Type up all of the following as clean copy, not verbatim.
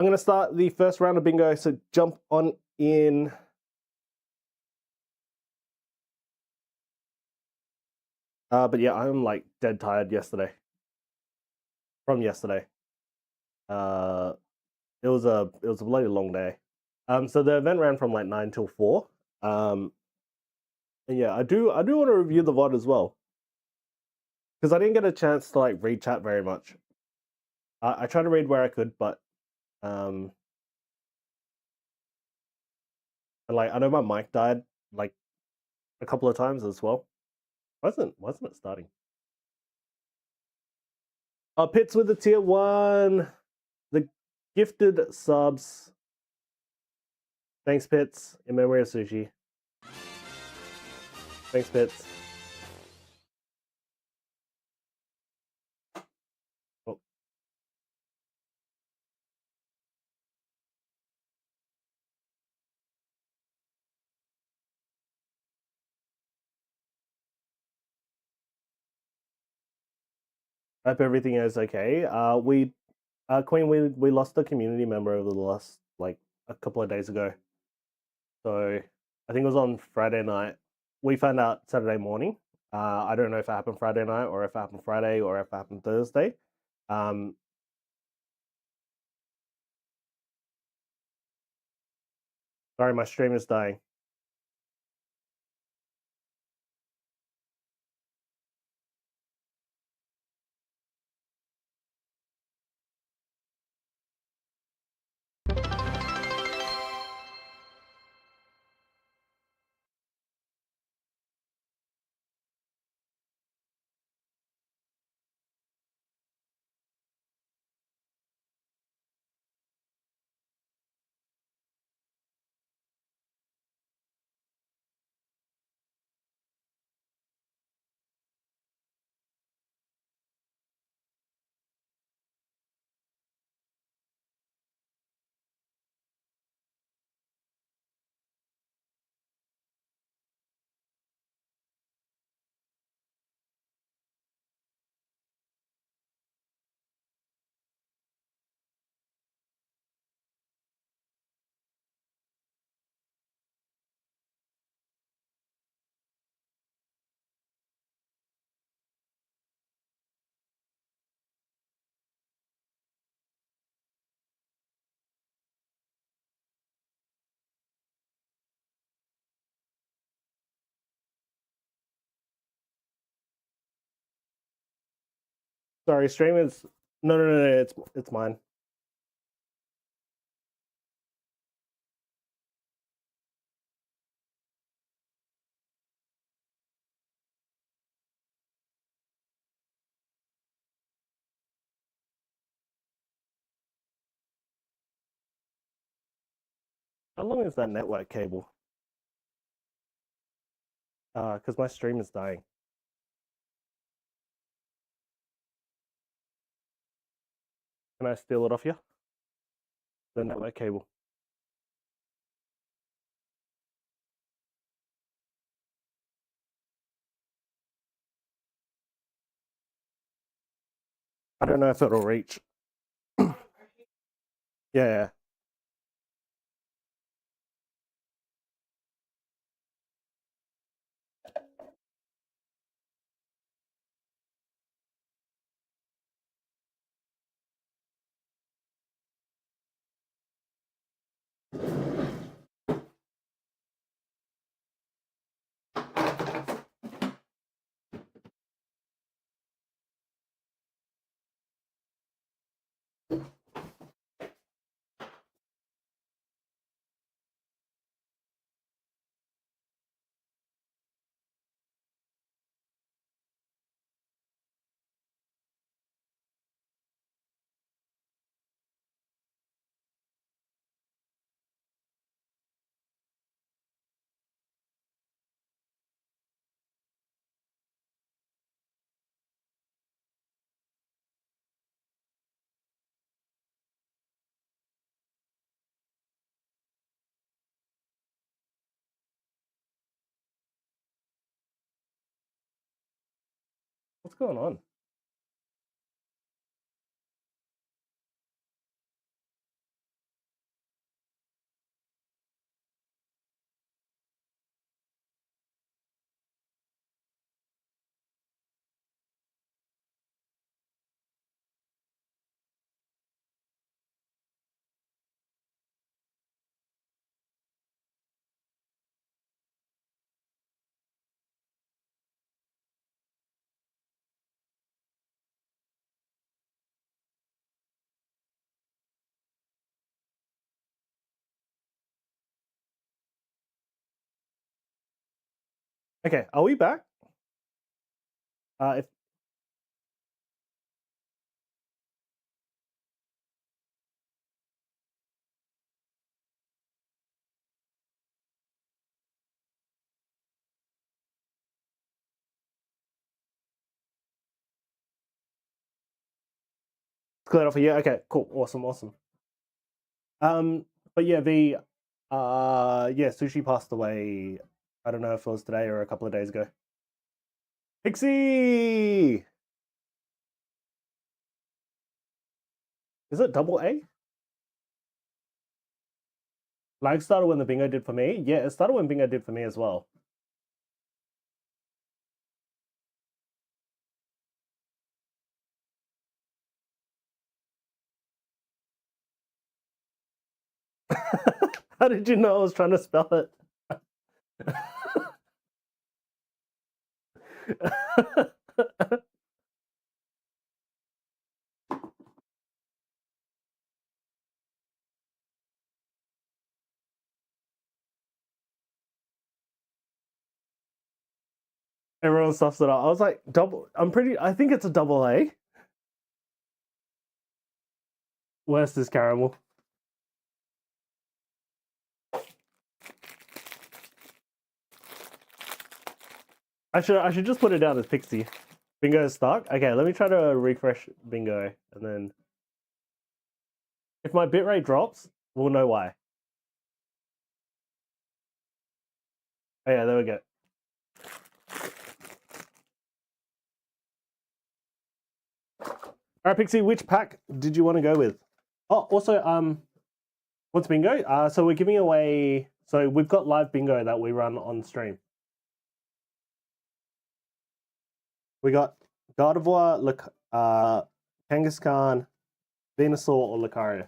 I'm going to start the first round of bingo, so jump on in. But yeah, I'm like dead tired yesterday. From yesterday. It was a bloody long day. So the event ran from like 9 till 4. And yeah, I do want to review the VOD as well, because I didn't get a chance to like read chat very much. I tried to read where I could, but and like I know my mic died like a couple of times as well. Wasn't it starting? Pits with the tier 1, the gifted subs. Thanks, Pits, in memory of Sushi. Thanks, Pits. Oh. Hope everything is okay. Queen, we lost a community member over the last like a couple of days ago. So I think it was on Friday night. We found out Saturday morning. I don't know if it happened Friday night or if it happened Friday or if it happened Thursday. Sorry, my stream is dying. Sorry, stream is no. It's mine. How long is that network cable? Because my stream is dying. Can I steal it off you? The network cable. I don't know if it'll reach. Yeah. What's going on? Okay, are we back? If cleared off a year. Okay, cool, awesome. But yeah, Sushi passed away. I don't know if it was today or a couple of days ago. Pixie, is it double A? Lag started when the bingo did for me. Yeah, it started when bingo did for me as well. How did you know I was trying to spell it? Everyone stuffs it up. I was like, I think it's a double A. Where's this caramel? I should just put it down as Pixie. Bingo is stuck? Okay, let me try to refresh bingo, and then if my bitrate drops, we'll know why. Oh yeah, there we go. Alright, Pixie, which pack did you want to go with? Oh, also, what's bingo? So we're giving away, so we've got live bingo that we run on stream. We got Gardevoir, Kangaskhan, Venusaur, or Lucario.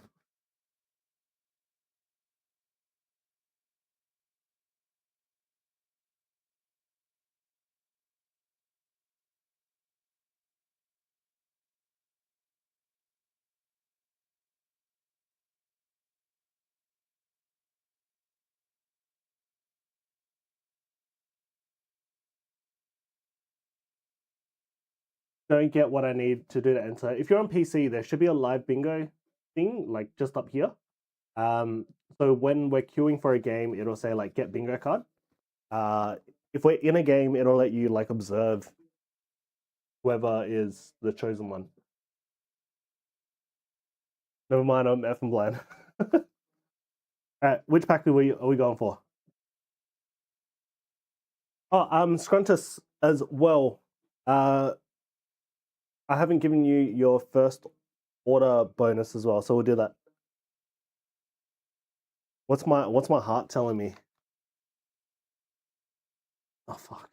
Don't get what I need to do to enter. If you're on PC, there should be a live bingo thing, like just up here. So when we're queuing for a game, it'll say like get bingo card. If we're in a game, it'll let you like observe whoever is the chosen one. Never mind, I'm effing blind. Alright, which pack are we going for? Oh, Scruntus as well. I haven't given you your first order bonus as well, so we'll do that. What's my heart telling me? Oh fuck.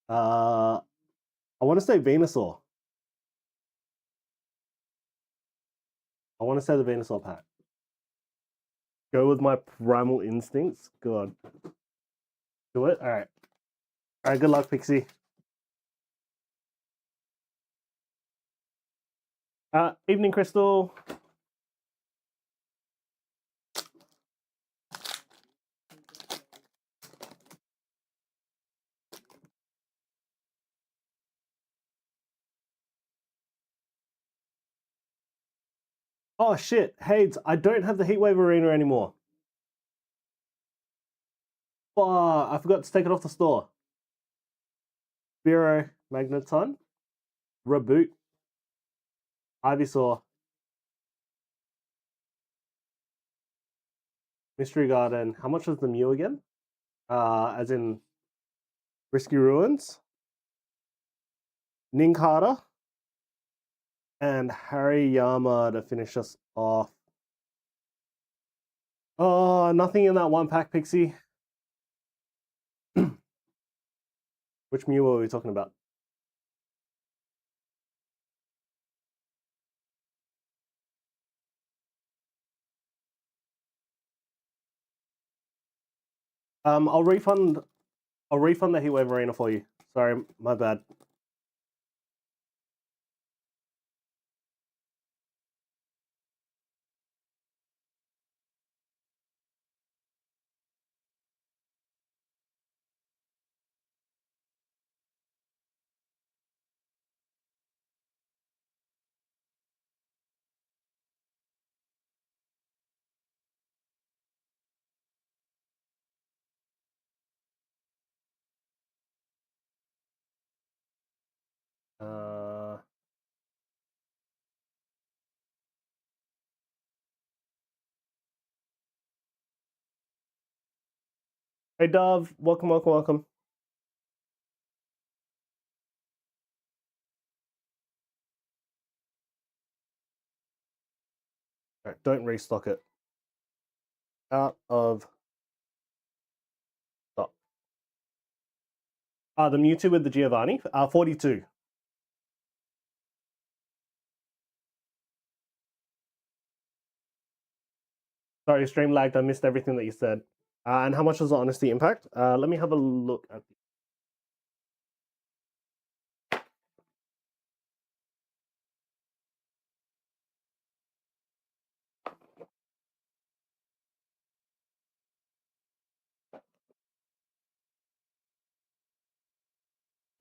I want to say Venusaur. I want to say the Venusaur pack. Go with my primal instincts. Go on. Do it. All right. All right. Good luck, Pixie. Evening, Crystal. Oh shit, Hades, I don't have the Heatwave Arena anymore. Oh, I forgot to take it off the store. Spiro, Magneton, Reboot, Ivysaur, Mystery Garden. How much was the Mew again? As in Risky Ruins, Ninkata, and Hariyama to finish us off. Oh, nothing in that one pack, Pixie. Which Mew are we talking about? I'll refund the Heatwave Arena for you. Sorry, my bad. Hey Dove, welcome, welcome, welcome. Right, don't restock it. Out of stock. The Mewtwo with the Giovanni, 42. Sorry, stream lagged. I missed everything that you said. And how much was the Honesty Impact? Let me have a look at the...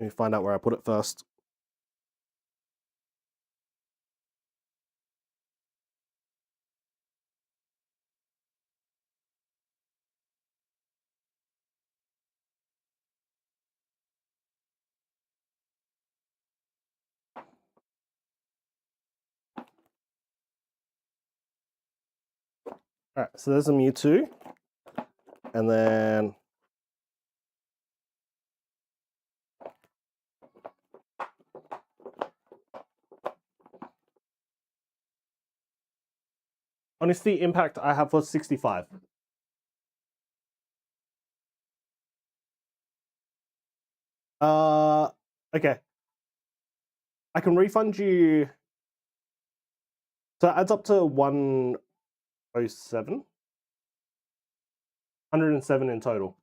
Let me find out where I put it first. All right, so there's a Mewtwo. And then... Honesty Impact I have for 65. Okay. I can refund you... So it adds up to 107? 107 in total.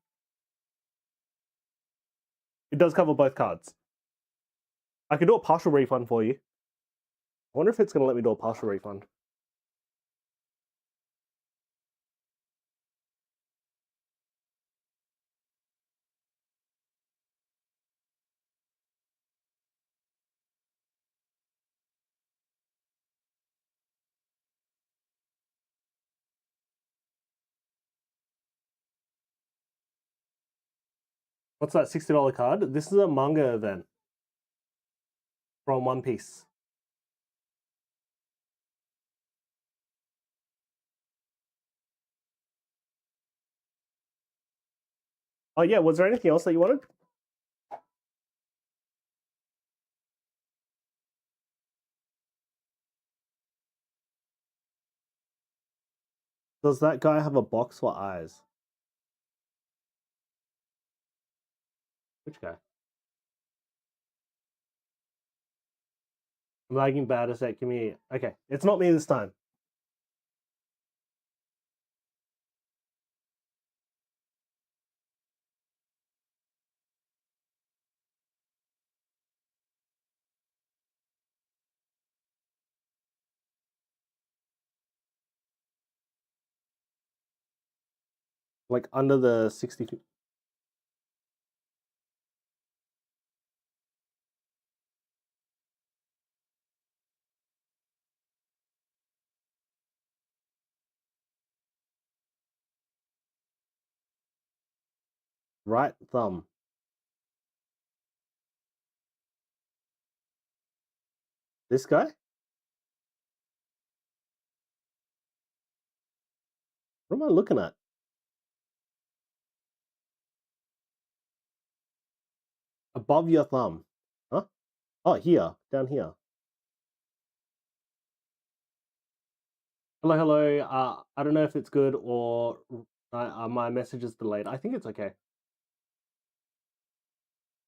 It does cover both cards. I could do a partial refund for you. I wonder if it's going to let me do a partial refund. What's that $60 card? This is a manga event from One Piece. Oh yeah, was there anything else that you wanted? Does that guy have a box for eyes? Which guy? I'm lagging bad as that. Give me... Okay, it's not me this time. Like under the 60... Right thumb. This guy? What am I looking at? Above your thumb. Huh? Oh, here. Down here. Hello, hello. I don't know if it's good or my message is delayed. I think it's okay.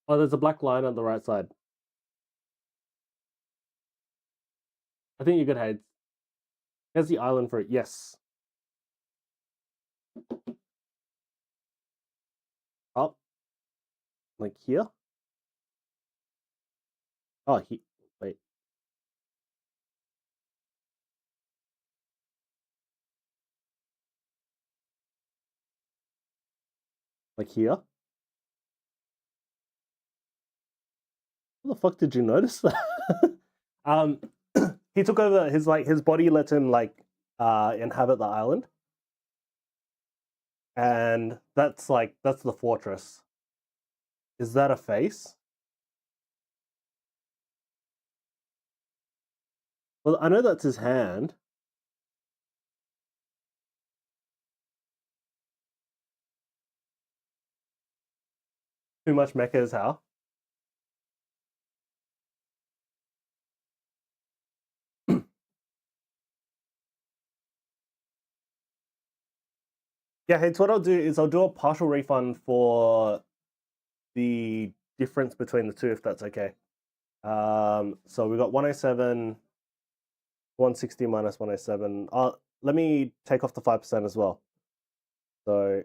Oh, there's a black line on the right side. I think you're good, Hades. There's the island for it. Yes. Up. Like here. Oh, wait. Like here. How the fuck did you notice that? He took over his body let him inhabit the island. And that's the fortress. Is that a face? Well, I know that's his hand. Too much mecha is how? Yeah, hey, what I'll do is I'll do a partial refund for the difference between the two, if that's okay. So we got 107, 160 minus 107. Let me take off the 5% as well. So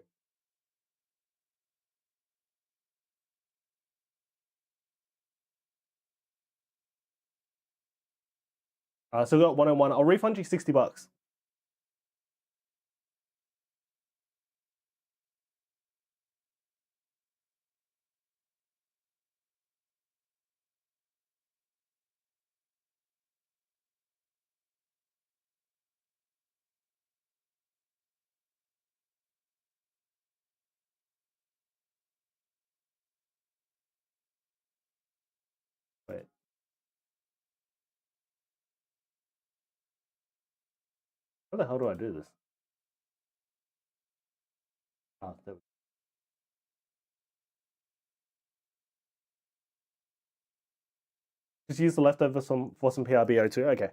so we got 101. I'll refund you $60. Wait. How the hell do I do this? There we go. Just use the leftover for some PRBO2. Okay.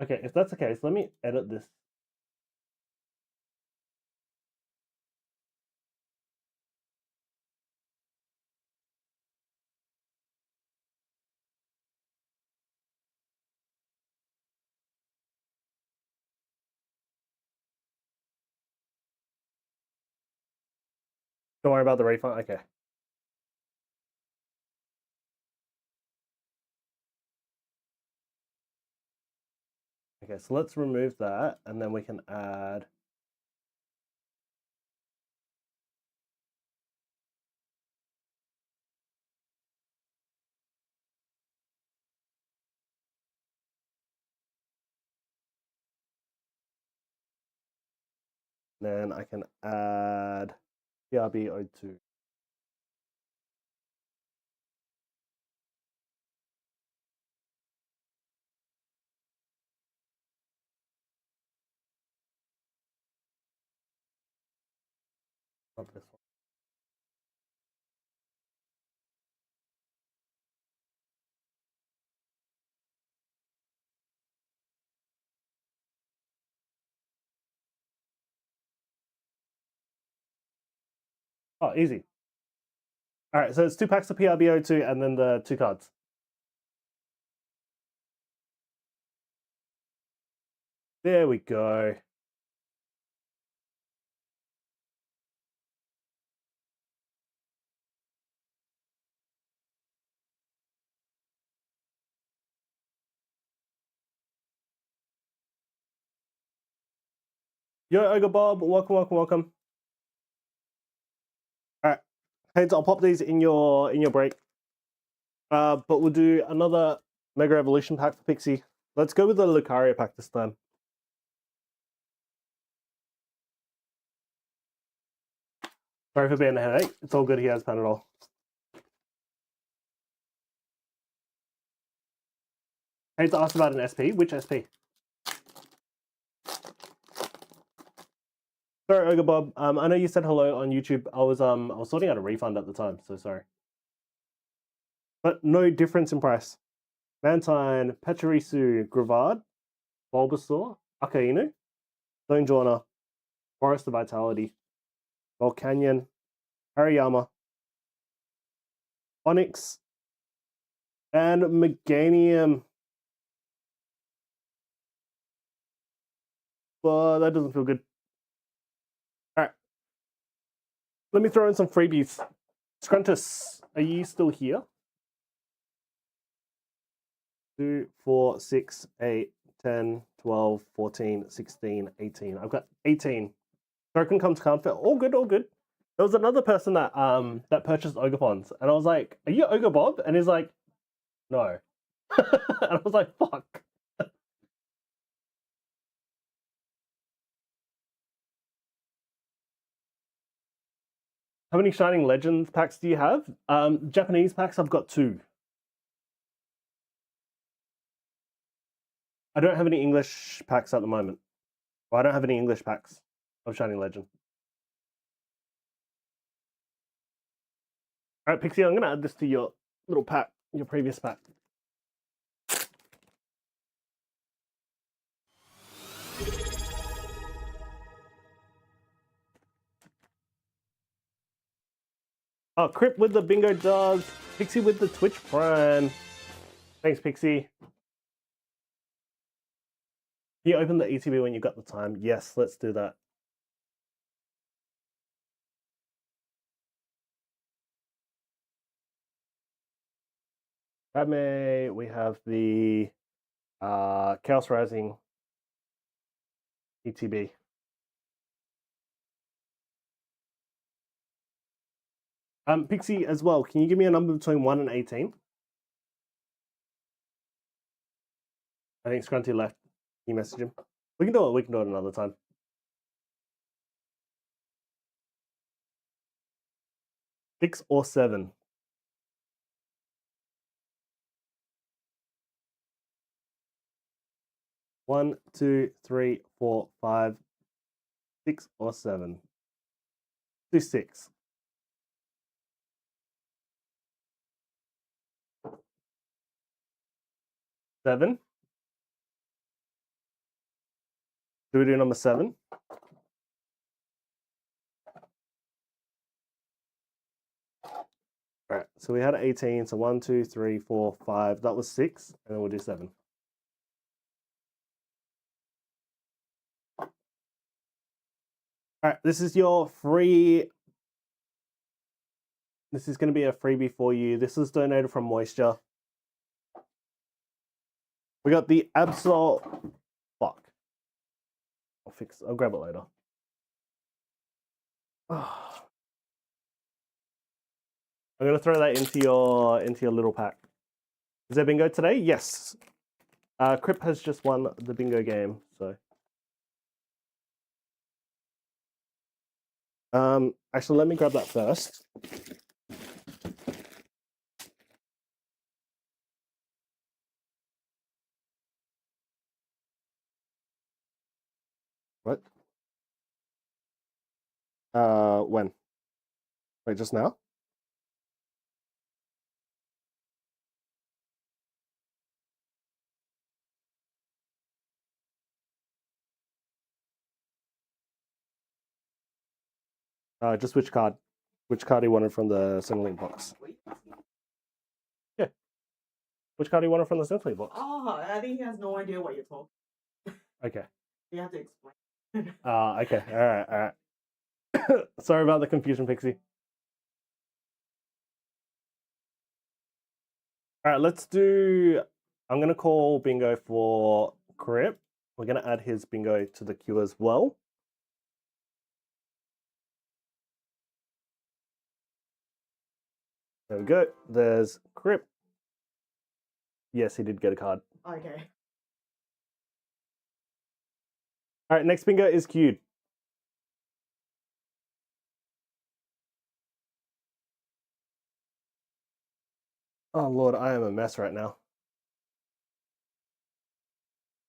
Okay, if that's the case, let me edit this. Don't worry about the refund. Okay. Okay, so let's remove that, and then we can add. Then I can add PRBO2. Not this one. Oh, easy. All right, so it's 2 packs of PRBO2 and then the 2 cards. There we go. Yo, Ogre Bob, welcome. All right, heads, I'll pop these in your break. But we'll do another Mega Evolution pack for Pixie. Let's go with the Lucario pack this time. Sorry for being a headache. It's all good. He has Panadol. I hate to ask about an SP. Which SP? Sorry, Ogre Bob. I know you said hello on YouTube. I was sorting out a refund at the time, so sorry. But no difference in price. Mantine, Pachirisu, Gravard, Bulbasaur, Akainu, Stonejourner, Forest of Vitality, Volcanion, Hariyama, Onyx, and Meganium. But that doesn't feel good. Alright. Let me throw in some freebies. Scruntus, are you still here? 2, 4, 6, 8, 10, 12, 14, 16, 18. I've got 18. Token comes comfort. All good, all good. There was another person that that purchased Ogre-Pons, and I was like, "Are you Ogre Bob?" And he's like, "No." And I was like, "Fuck." How many Shining Legends packs do you have? Japanese packs, I've got 2. I don't have any English packs at the moment. Well, I don't have any English packs of Shining Legend. All right, Pixie, I'm going to add this to your little pack, your previous pack. Oh, Crip with the bingo dogs. Pixie with the Twitch Prime. Thanks, Pixie. Can you open the ETB when you've got the time? Yes, let's do that. Padme, we have the Chaos Rising ETB. Pixie as well, can you give me a number between 1 and 18? I think Scrunty left. Can you message him? We can do it another time. Six or 7? One, 2, 3, 4, 5, 6 or 7. Do 6. 7. Do we do number 7? All right, so we had 18, so 1, 2, 3, 4, 5. That was 6, and then we'll do 7. All right, this is your free. This is going to be a freebie for you. This is donated from Moisture. We got the Absol. Fuck. I'll grab it later. Oh. I'm gonna throw that into your little pack. Is there bingo today? Yes. Crip has just won the bingo game, so. Actually, let me grab that first. What? When? Wait, just now? Just which card? Which card he wanted from the Centrelink box? Yeah. Which card he wanted from the Centrelink box? Oh, I think he has no idea what you're talking. Okay. You have to explain. Okay. All right. Sorry about the confusion, Pixie. All right, let's do. I'm gonna call bingo for Crip. We're gonna add his bingo to the queue as well. There we go. There's Crip. Yes, he did get a card. Okay. All right, next bingo is queued. Oh Lord, I am a mess right now.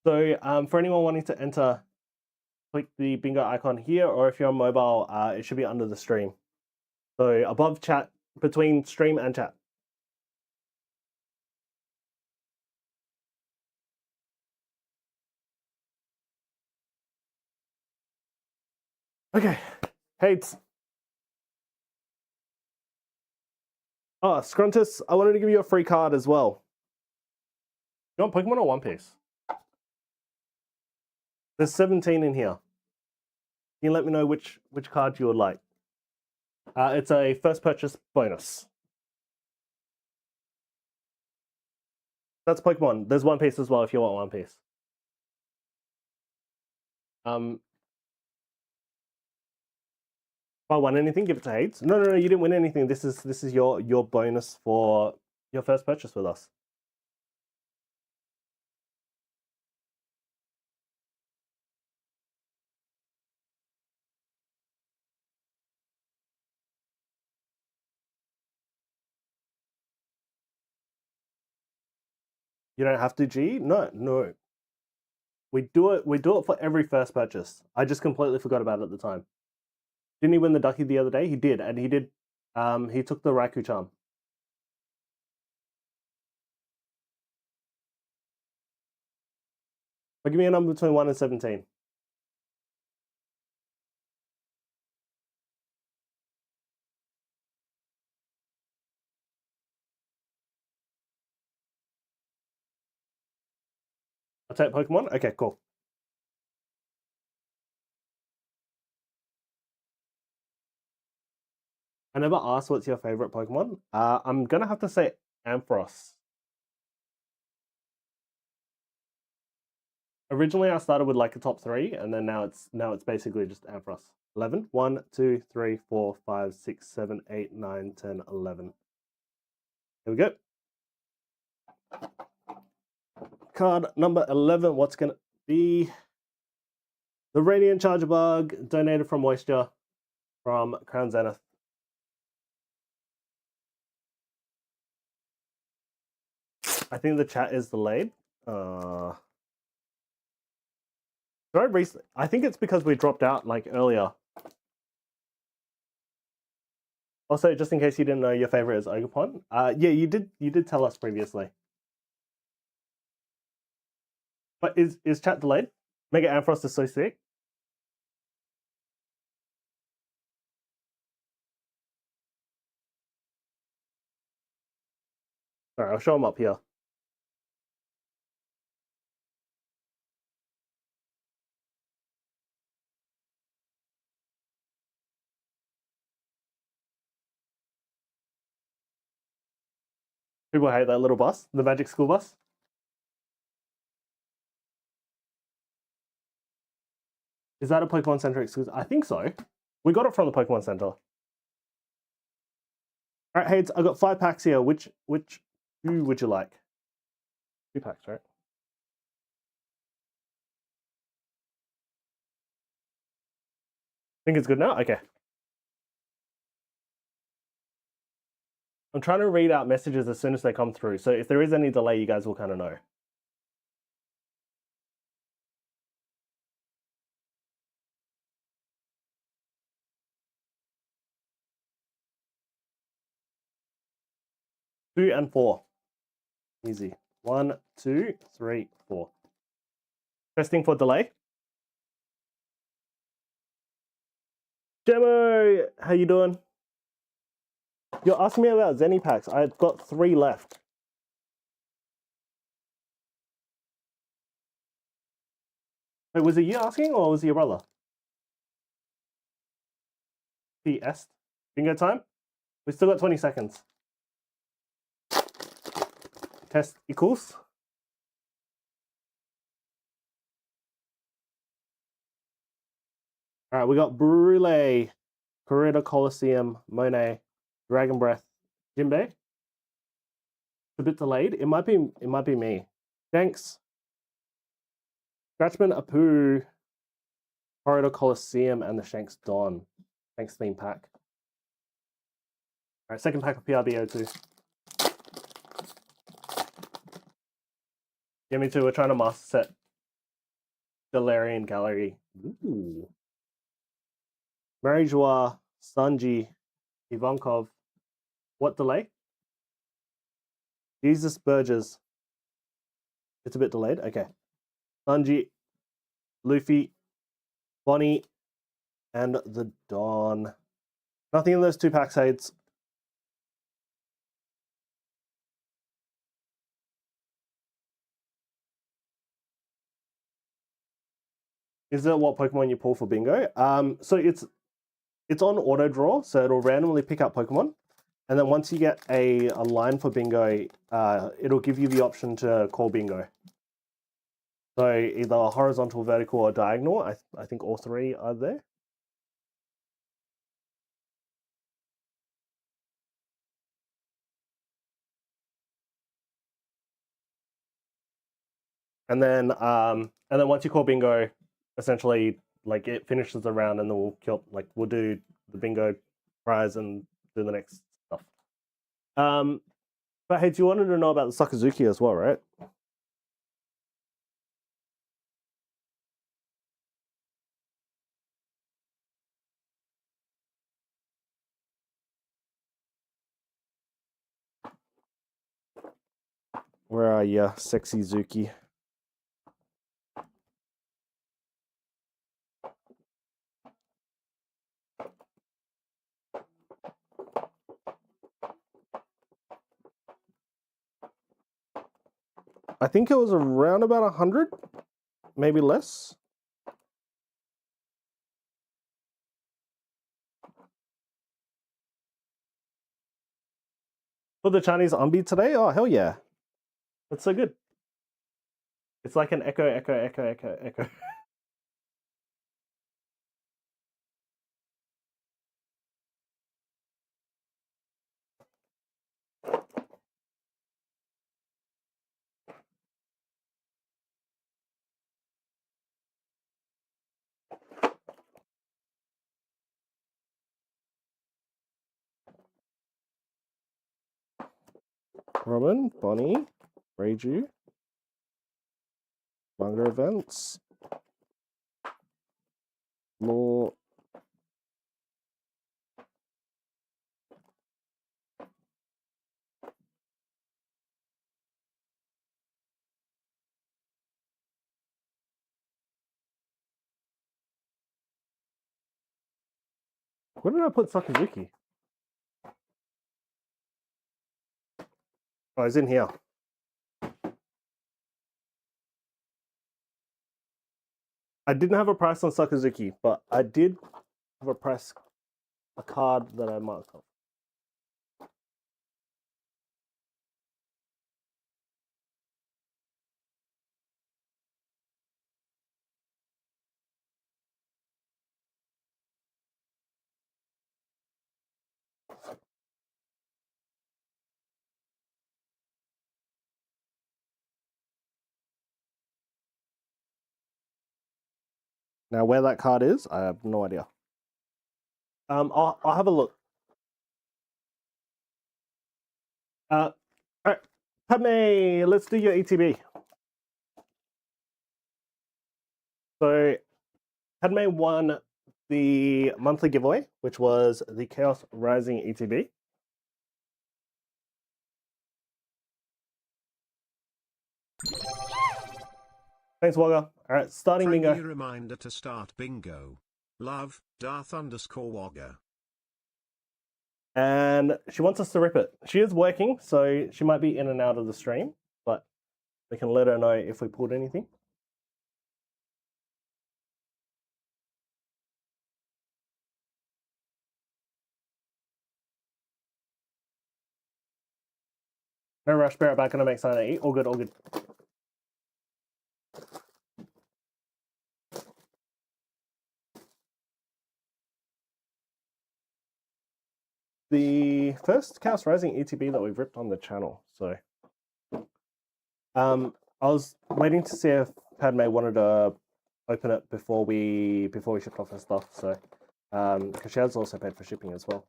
So for anyone wanting to enter, click the bingo icon here, or if you're on mobile, it should be under the stream. So above chat, between stream and chat. Okay, Hates. Oh, Scruntus, I wanted to give you a free card as well. You want Pokemon or One Piece? There's 17 in here. Can you let me know which card you would like? It's a first purchase bonus. That's Pokemon. There's One Piece as well if you want One Piece. If I won anything, give it to Hades. No, you didn't win anything. This is your bonus for your first purchase with us. You don't have to, G? No. We do it for every first purchase. I just completely forgot about it at the time. Didn't he win the Ducky the other day? He did, and he took the Raikou charm. But give me a number between 1 and 17. I'll take Pokemon? Okay, cool. I never asked what's your favorite Pokemon. I'm gonna have to say Ampharos. Originally, I started with like a top 3, and then now it's basically just Ampharos. 11. 1, 2, 3, 4, 5, 6, 7, 8, 9, 10, 11. Here we go. Card number 11. What's gonna be? The Radiant Charger Bug, donated from Moisture, from Crown Zenith. I think the chat is delayed. I think it's because we dropped out like earlier. Also, just in case you didn't know, your favorite is Ogerpon. Yeah, you did tell us previously. But is chat delayed? Mega Ampharos is so sick. Alright, I'll show him up here. People hate that little bus, the Magic School Bus. Is that a Pokemon Center exclusive? I think so. We got it from the Pokemon Center. Alright, Hades, I got 5 packs here. Which who would you like? 2 packs, right? Think it's good now? Okay. I'm trying to read out messages as soon as they come through. So if there is any delay, you guys will kind of know. Two and 4. Easy. 1, 2, 3, 4. Testing for delay. Demo, how you doing? You're asking me about Zenny packs. I've got 3 left. Wait, was it you asking or was it your brother? PS. Bingo time? We still got 20 seconds. Test equals. All right, we got Brule, Corrida Coliseum, Monet, Dragon Breath, Jinbei. It's a bit delayed. It might be me. Thanks. Scratchman, Apu, Corrida Coliseum, and the Shanks Dawn. Thanks, theme pack. All right, second pack of PRBO2. Yeah, me too. We're trying to master set Galarian Gallery. Ooh. Marijois, Sanji, Ivankov. What delay? Jesus Burgess. It's a bit delayed. Okay. Sanji, Luffy, Bonnie, and the Dawn. Nothing in those 2 pack sides. Is that what Pokemon you pull for bingo? So it's on auto draw, so it'll randomly pick up Pokemon, and then once you get a line for bingo, it'll give you the option to call bingo. So either horizontal, vertical, or diagonal. I think all 3 are there. And then once you call bingo, essentially like it finishes the round, and then we'll do the bingo prize and do the next stuff. But hey, do you wanted to know about the Sakazuki as well, right? Where are ya, sexy Zuki? I think it was around about 100, maybe less. For the Chinese unbeat today? Oh, hell yeah. That's so good. It's like an echo, echo, echo, echo, echo. Robin, Bonnie, Reiju, manga events, more. Where did I put Sakazuki? Oh, it's in here. I didn't have a price on Sakazuki, but I did have a card that I marked off. Now, where that card is, I have no idea. I'll have a look. All right, Padme, let's do your ETB. So, Padme won the monthly giveaway, which was the Chaos Rising ETB. Thanks, Wogger. All right, starting Friendly bingo. reminder to start bingo. Love, Darth_Wogger. And she wants us to rip it. She is working, so she might be in and out of the stream, but we can let her know if we pulled anything. No rush, bear it back, gonna make sign at 8. All good, all good. The first Chaos Rising ETB that we've ripped on the channel. So, I was waiting to see if Padme wanted to open it before we shipped off her stuff. So, because she has also paid for shipping as well.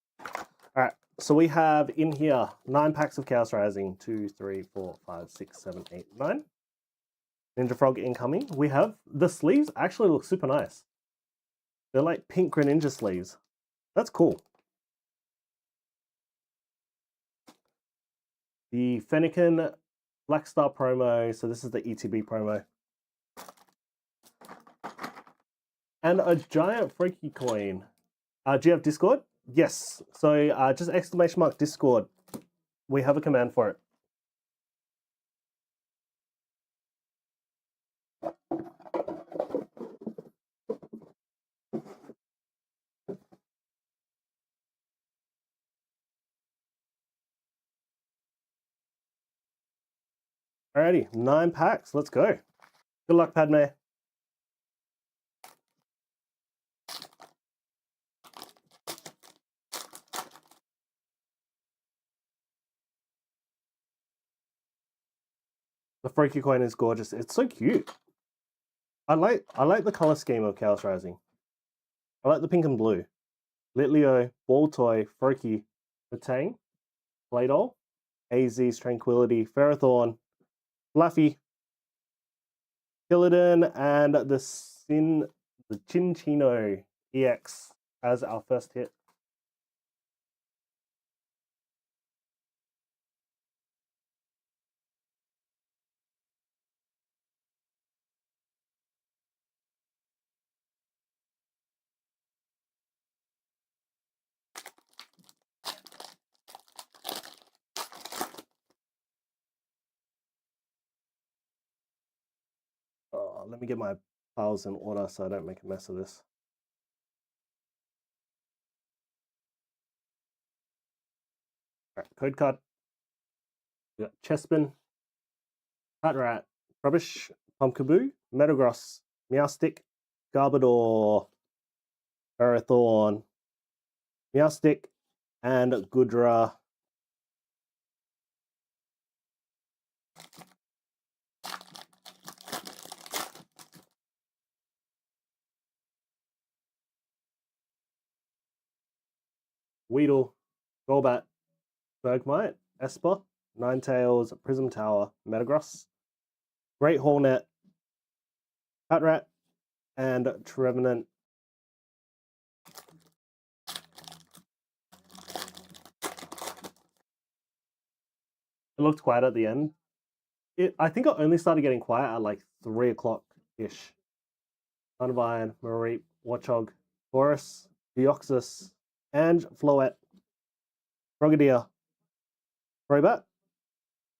All right. So we have in here 9 packs of Chaos Rising. 2, 3, 4, 5, 6, 7, 8, 9. Ninja Frog incoming. We have the sleeves actually look super nice. They're like pink Greninja sleeves. That's cool. The Fennekin Black Star promo. So this is the ETB promo. And a giant freaky coin. Do you have Discord? Yes. So just exclamation mark Discord. We have a command for it. Alrighty, 9 packs. Let's go. Good luck, Padme. The freaky coin is gorgeous. It's so cute. I like the color scheme of Chaos Rising. I like the pink and blue. Litleo, Baltoy, Froakie, Batang, Playdol, AZ's Tranquility, Ferrothorn, Fluffy, Killadin, and the Chinchino EX as our first hit. Oh, let me get my piles in order so I don't make a mess of this. All right, code card. We got Chespin, Patrat, Rubbish, Pumpkaboo, Metagross, Meowstic, Garbodor, Ferrothorn, Meowstic, and Goodra. Weedle, Golbat, Bergmite, Esper, Ninetales, Prism Tower, Metagross, Great Hornet, Patrat, and Trevenant. It looked quiet at the end. I think it only started getting quiet at like 3 o'clock ish. Thunderbine, Mareep, Watchog, Boris, Deoxys, and Floette, Frogadier, Crobat,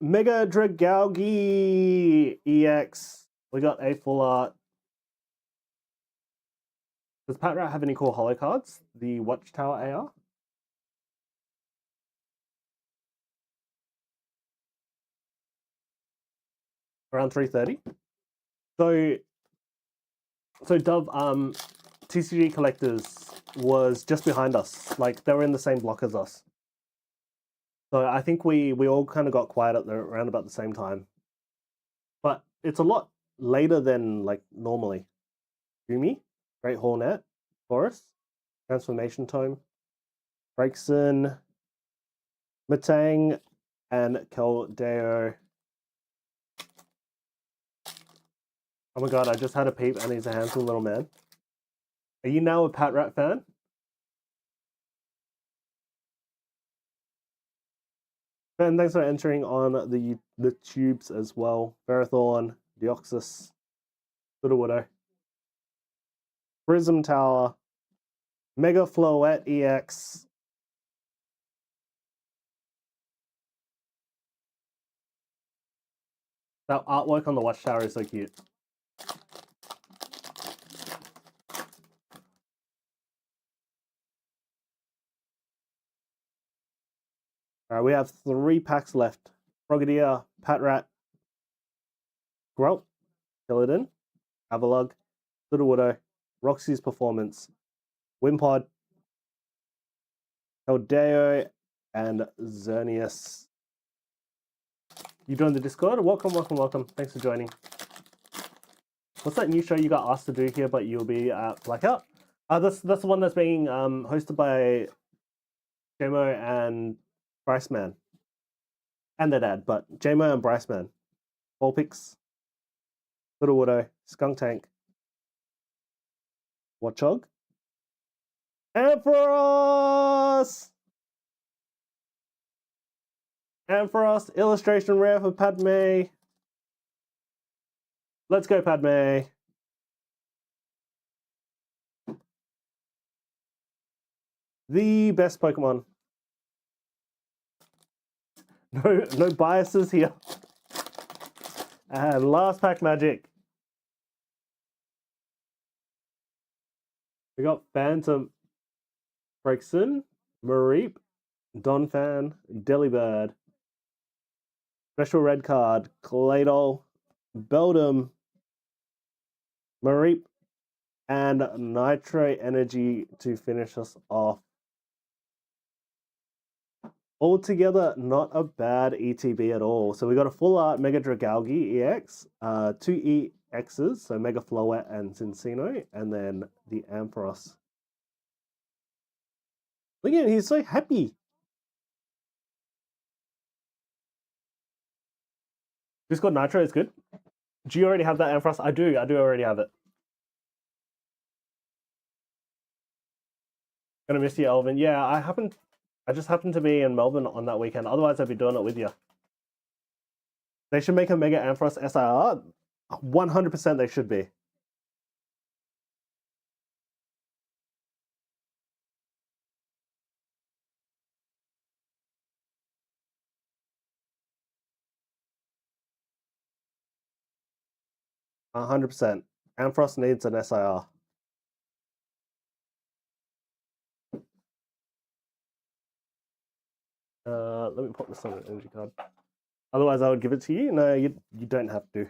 Mega Dragalge EX. We got a full art. Does Patrat have any cool holo cards? The Watchtower AR? Around 330. So Dove, TCG Collectors was just behind us. Like they were in the same block as us. So I think we all kind of got quiet at around about the same time. But it's a lot later than like normally. Yumi, Great Hornet, Forest, Transformation Tome, Braixen, Matang, and Keldeo. Oh my god, I just had a peep and he's a handsome little man. Are you now a Patrat fan? Ben, thanks for entering on the tubes as well. Ferrothorn, Deoxys, Sudowoodo, Prism Tower, Mega Floette EX. That artwork on the Watchtower is so cute. Alright, we have 3 packs left. Frogadier, Patrat, Grump, Killadin, Avalug, Sudowoodo, Roxy's Performance, Wimpod, Keldeo, and Xerneas. You joined the Discord? Welcome, welcome, welcome. Thanks for joining. What's that new show you got asked to do here, but you'll be at Blackout? That's the one that's being hosted by JMO and Bryceman. And their dad, but JMO and Bryceman. Vulpix, Sudowoodo, Skuntank, Watchog, Ampharos! Ampharos, illustration rare for Padme. Let's go, Padme. The best Pokemon. No biases here. And last pack magic. We got Phantom, Braixen, Mareep, Donphan, Delibird. Special red card, Claydol, Beldum, Mareep, and Nitro Energy to finish us off. Altogether, not a bad ETB at all. So we got a full art Mega Dragalge EX, 2 EXs, so Mega Floette and Cincino, and then the Ampharos. Look at him, he's so happy. Discord Nitro is good. Do you already have that Ampharos? I do already have it. Gonna miss you, Elvin. Yeah, I just happened to be in Melbourne on that weekend. Otherwise, I'd be doing it with you. They should make a Mega Ampharos SIR. 100% they should be. 100%. Ampharos needs an SIR. Let me pop this on an energy card. Otherwise, I would give it to you. No, you don't have to.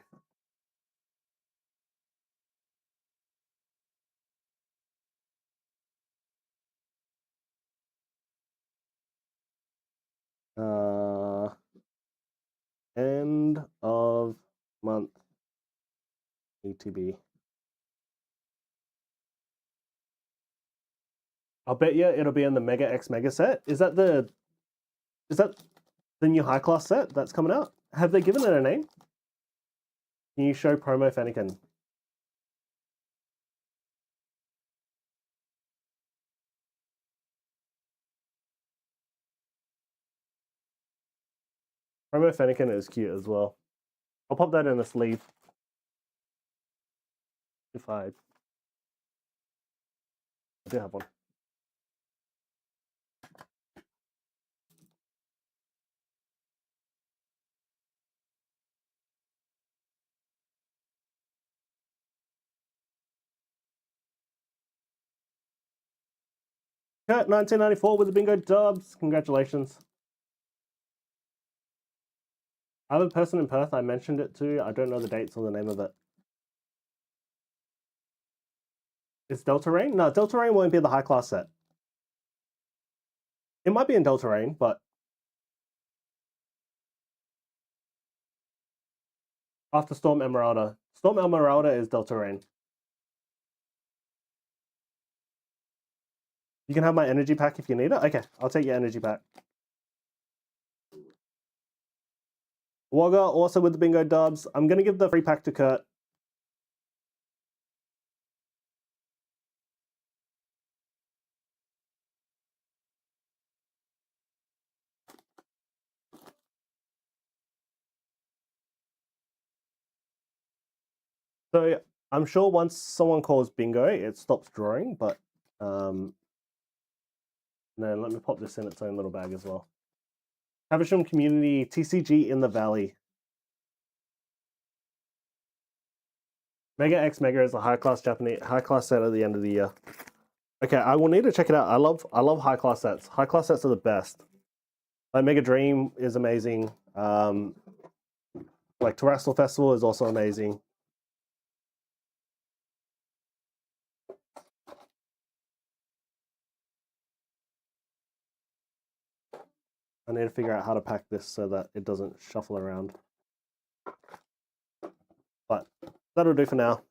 End of month ETB. I'll bet you it'll be in the Mega X Mega set. Is that the new high class set that's coming out? Have they given it a name? Can you show promo Fennekin? Promo Fennekin is cute as well. I'll pop that in a sleeve. If I do have one. Kurt 1994 with the bingo dubs. Congratulations. I have a person in Perth. I mentioned it to. I don't know the dates or the name of it. Is Delta Rain? No, Delta Rain won't be the high class set. It might be in Delta Rain, but after Storm Emeralda. Storm Emeralda is Delta Rain. You can have my energy pack if you need it. Okay, I'll take your energy pack. Wogga also with the bingo dubs. I'm going to give the free pack to Kurt. So I'm sure once someone calls bingo, it stops drawing, but no, let me pop this in its own little bag as well. Havisham Community TCG in the Valley. Mega X Mega is a high class set at the end of the year. Okay, I will need to check it out. I love high class sets. High class sets are the best. Like Mega Dream is amazing. Like Terrestrial Festival is also amazing. I need to figure out how to pack this so that it doesn't shuffle around. But that'll do for now.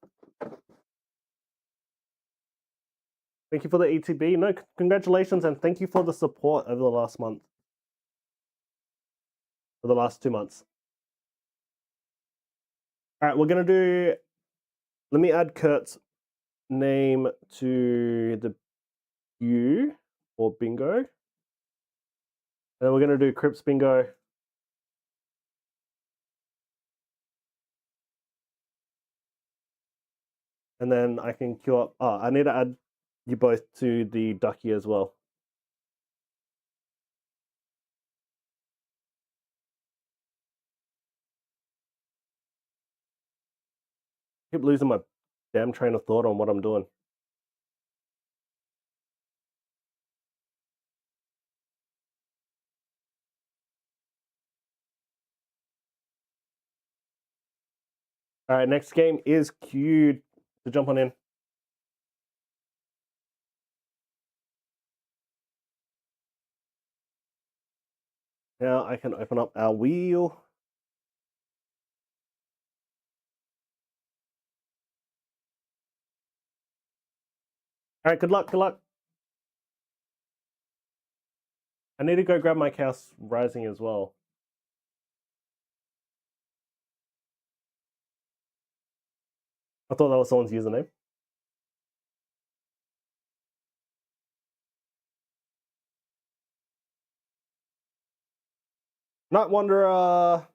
Thank you for the ETB. No, congratulations, and thank you for the support over the last month. For the last 2 months. All right, we're going to do... Let me add Kurt's name to the queue for bingo. And then we're going to do Crips bingo. And then I can queue up... Oh, I need to add you both to the Ducky as well. I keep losing my damn train of thought on what I'm doing. All right, next game is queued to jump on in. Now I can open up our wheel. All right, good luck, good luck. I need to go grab my Chaos Rising as well. I thought that was someone's username. Night Wanderer. All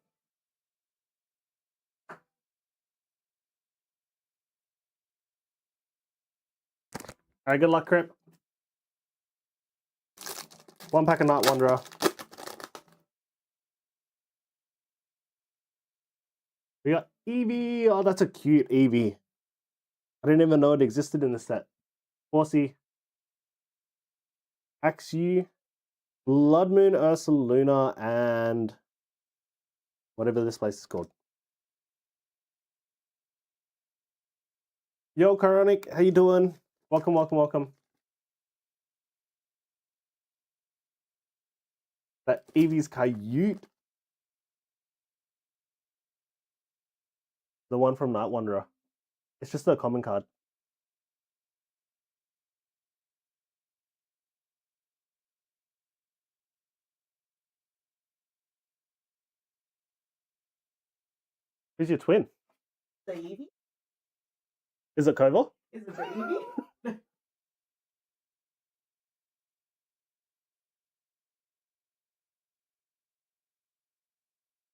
right, good luck, Crip. 1 pack of Night Wanderer. We got Eevee. Oh, that's a cute Eevee. I didn't even know it existed in the set. Aussie. Axew. Blood Moon, Ursaluna, and whatever this place is called. Yo, Karonic, how you doing? Welcome, welcome, welcome. That Eevee's cute. The one from Night Wanderer. It's just a common card. Who's your twin? The Eevee? Is it Koval? Is it the Eevee?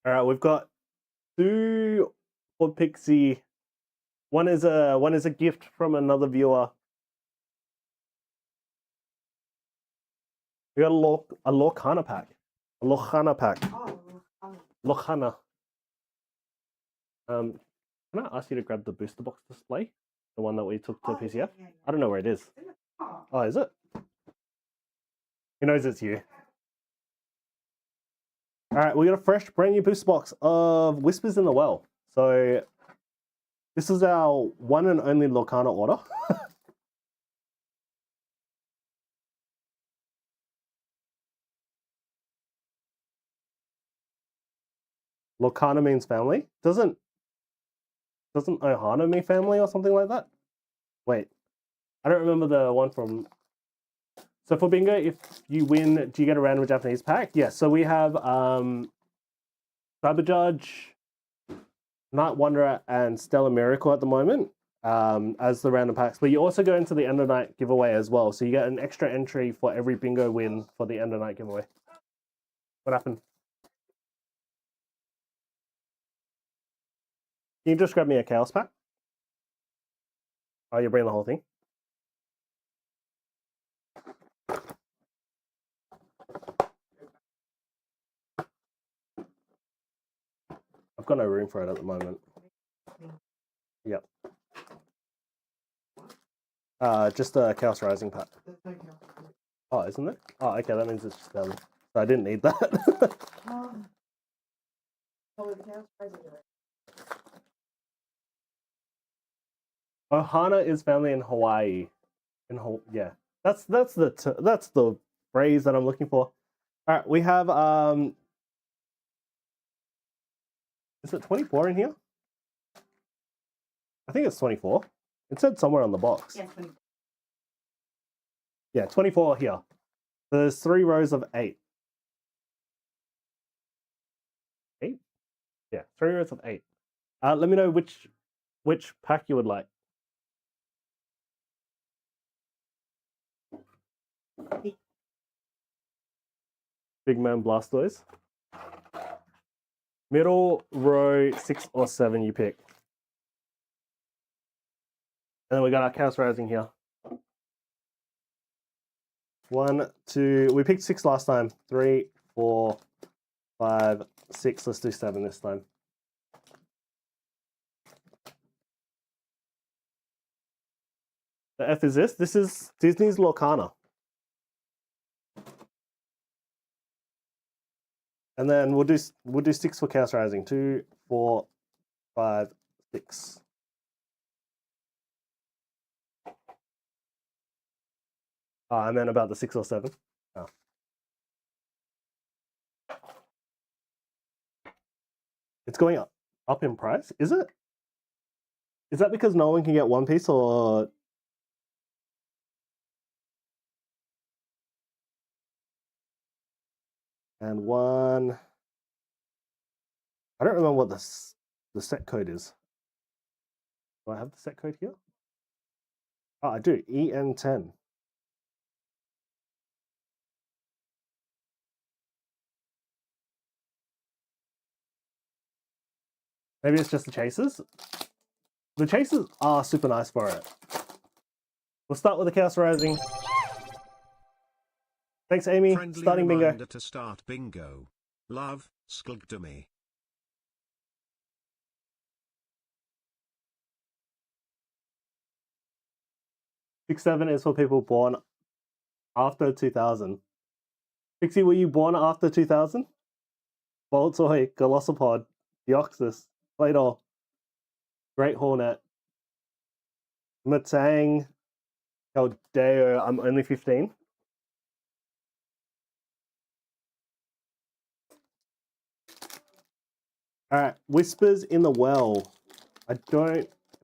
All right, we've got 2 for Pixie. One is a gift from another viewer. We got a Lorcana pack. A Lorcana pack. Oh. Lorcana. Can I ask you to grab the booster box display? The one that we took to PCF? Yeah. I don't know where it is. Oh, is it? He knows it's you. All right, we got a fresh, brand new booster box of Whispers in the Well. So this is our one and only Lorcana order. Lorcana means family. Doesn't Ohana mean family or something like that? Wait, I don't remember the one from. So for bingo, if you win, do you get a random Japanese pack? Yes. Yeah, so we have Cyber Judge, Night Wanderer, and Stellar Miracle at the moment as the random packs. But you also go into the end of night giveaway as well. So you get an extra entry for every bingo win for the end of night giveaway. What happened? Can you just grab me a Chaos pack? Oh, you're bringing the whole thing? I've got no room for it at the moment. Yep. Just a Chaos Rising pack. Oh, isn't it? Oh, okay, that means it's just so I didn't need that. Ohana is family in Hawaii. Yeah, that's the phrase that I'm looking for. All right, we have is it 24 in here? I think it's 24. It said somewhere on the box. Yes, 24. Yeah, 24 here. There's 3 rows of 8. 8? Yeah, 3 rows of 8. Let me know which pack you would like. Big Man Blastoise. Middle row 6 or 7 you pick. And then we got our Chaos Rising here. 1, 2. We picked 6 last time. 3, 4, 5, 6. Let's do 7 this time. The F is this. This is Disney's Lorcana. And then we'll do 6 for Chaos Rising. 2, 4, 5, 6. I meant about the 6 or 7. Oh. It's going up in price, is it? Is that because no one can get one piece or? And 1. I don't remember what the set code is. Do I have the set code here? Oh, I do. EN10. Maybe it's just the chasers. The chasers are super nice for it. We'll start with the Chaos Rising. Thanks, Amy. Friendly Starting bingo. reminder to start bingo. Love, Skulgdumi. 6-7 is for people born after 2000. Pixie, were you born after 2000? Boltoy, Glossopod, Deoxys, Playdol, Great Hornet, Matang, Caldeo, I'm only 15. Alright, Whispers in the Well. If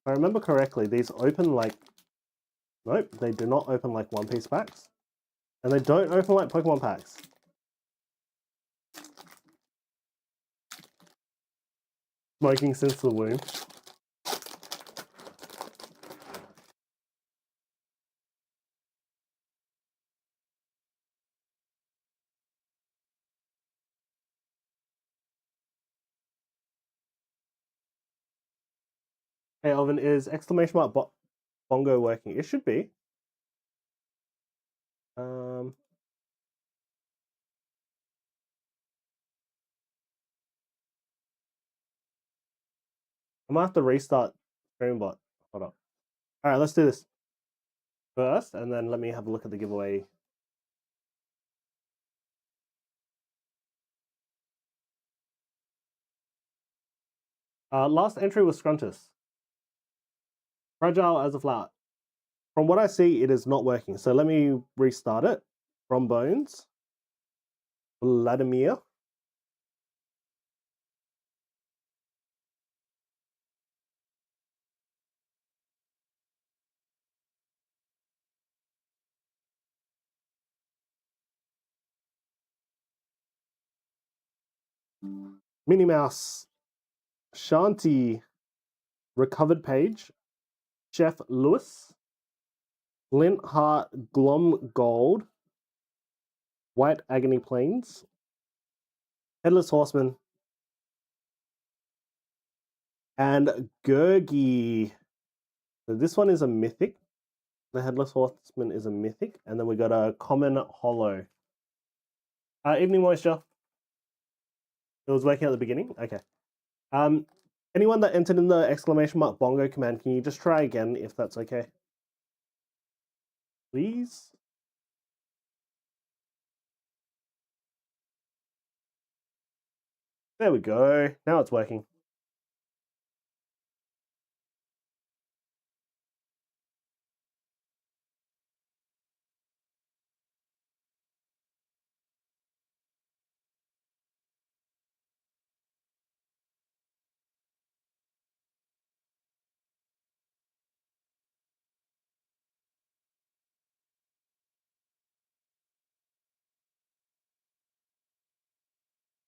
I remember correctly, these open like, nope, they do not open like One Piece packs. And they don't open like Pokemon packs. Smoking since the womb. Hey Alvin, is exclamation mark bongo working? It should be. I'm gonna have to restart StreamBot. Hold on. Alright, let's do this first, and then let me have a look at the giveaway. Last entry was Scruntus. Fragile as a flower. From what I see, it is not working. So let me restart it. From Bones. Vladimir. Minnie Mouse. Shanti. Recovered Page. Chef Lewis. Lint Heart Glom Gold. White Agony Plains. Headless Horseman. And Gurgi. So this one is a mythic. The Headless Horseman is a mythic. And then we got a common holo. Evening Moisture. It was working at the beginning? Okay. Anyone that entered in the exclamation mark bongo command, can you just try again if that's okay? Please? There we go. Now it's working.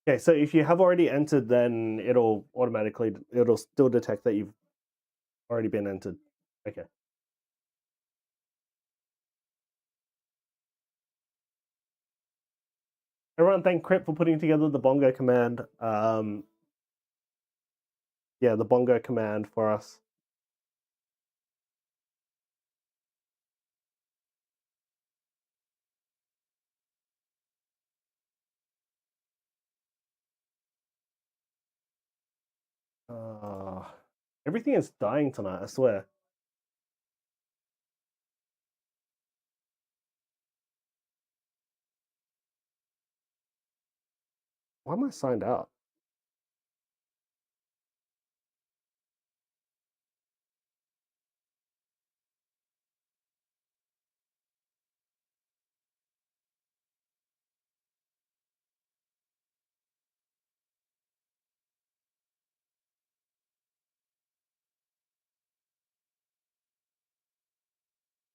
Okay, so if you have already entered, then it'll still detect that you've already been entered. Okay. Everyone, thank Crip for putting together the bongo command. Yeah, the bongo command for us. Everything is dying tonight, I swear. Why am I signed out?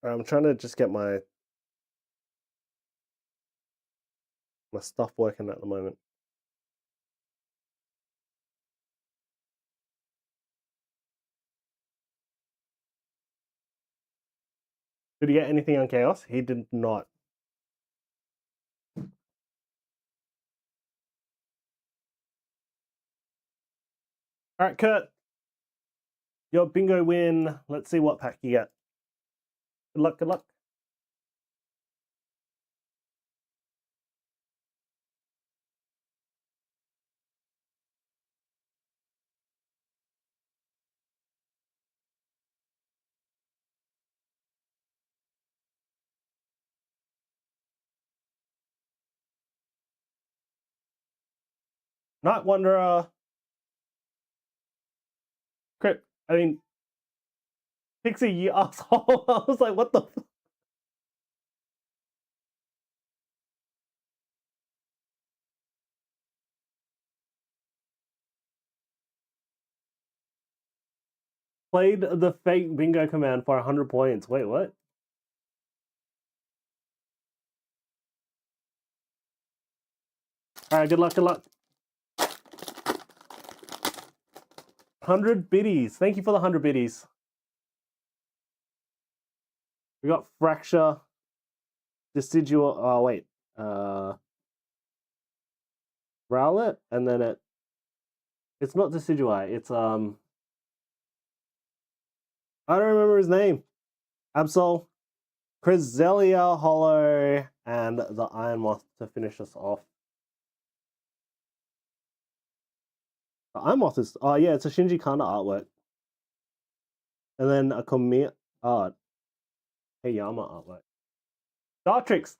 I'm trying to just get my stuff working at the moment. Did he get anything on Chaos? He did not. All right, Kurt. Your bingo win. Let's see what pack you get. Good luck, good luck. Night Wanderer. Crypt. I mean, Pixie, you asshole. I was like, what the? Played the fake bingo command for 100 points. Wait, what? Alright, good luck, good luck. 100 biddies. Thank you for the 100 biddies. We got Fracture, Decidual. Oh, wait. Rowlet, and then it's not Decidueye. It's, I don't remember his name. Absol, Cresselia, Hollow, and the Iron Moth to finish us off. The Iron Moth is, oh yeah, it's a Shinji Kanda artwork. And then a Komi art. Heyama artwork. Dartrix.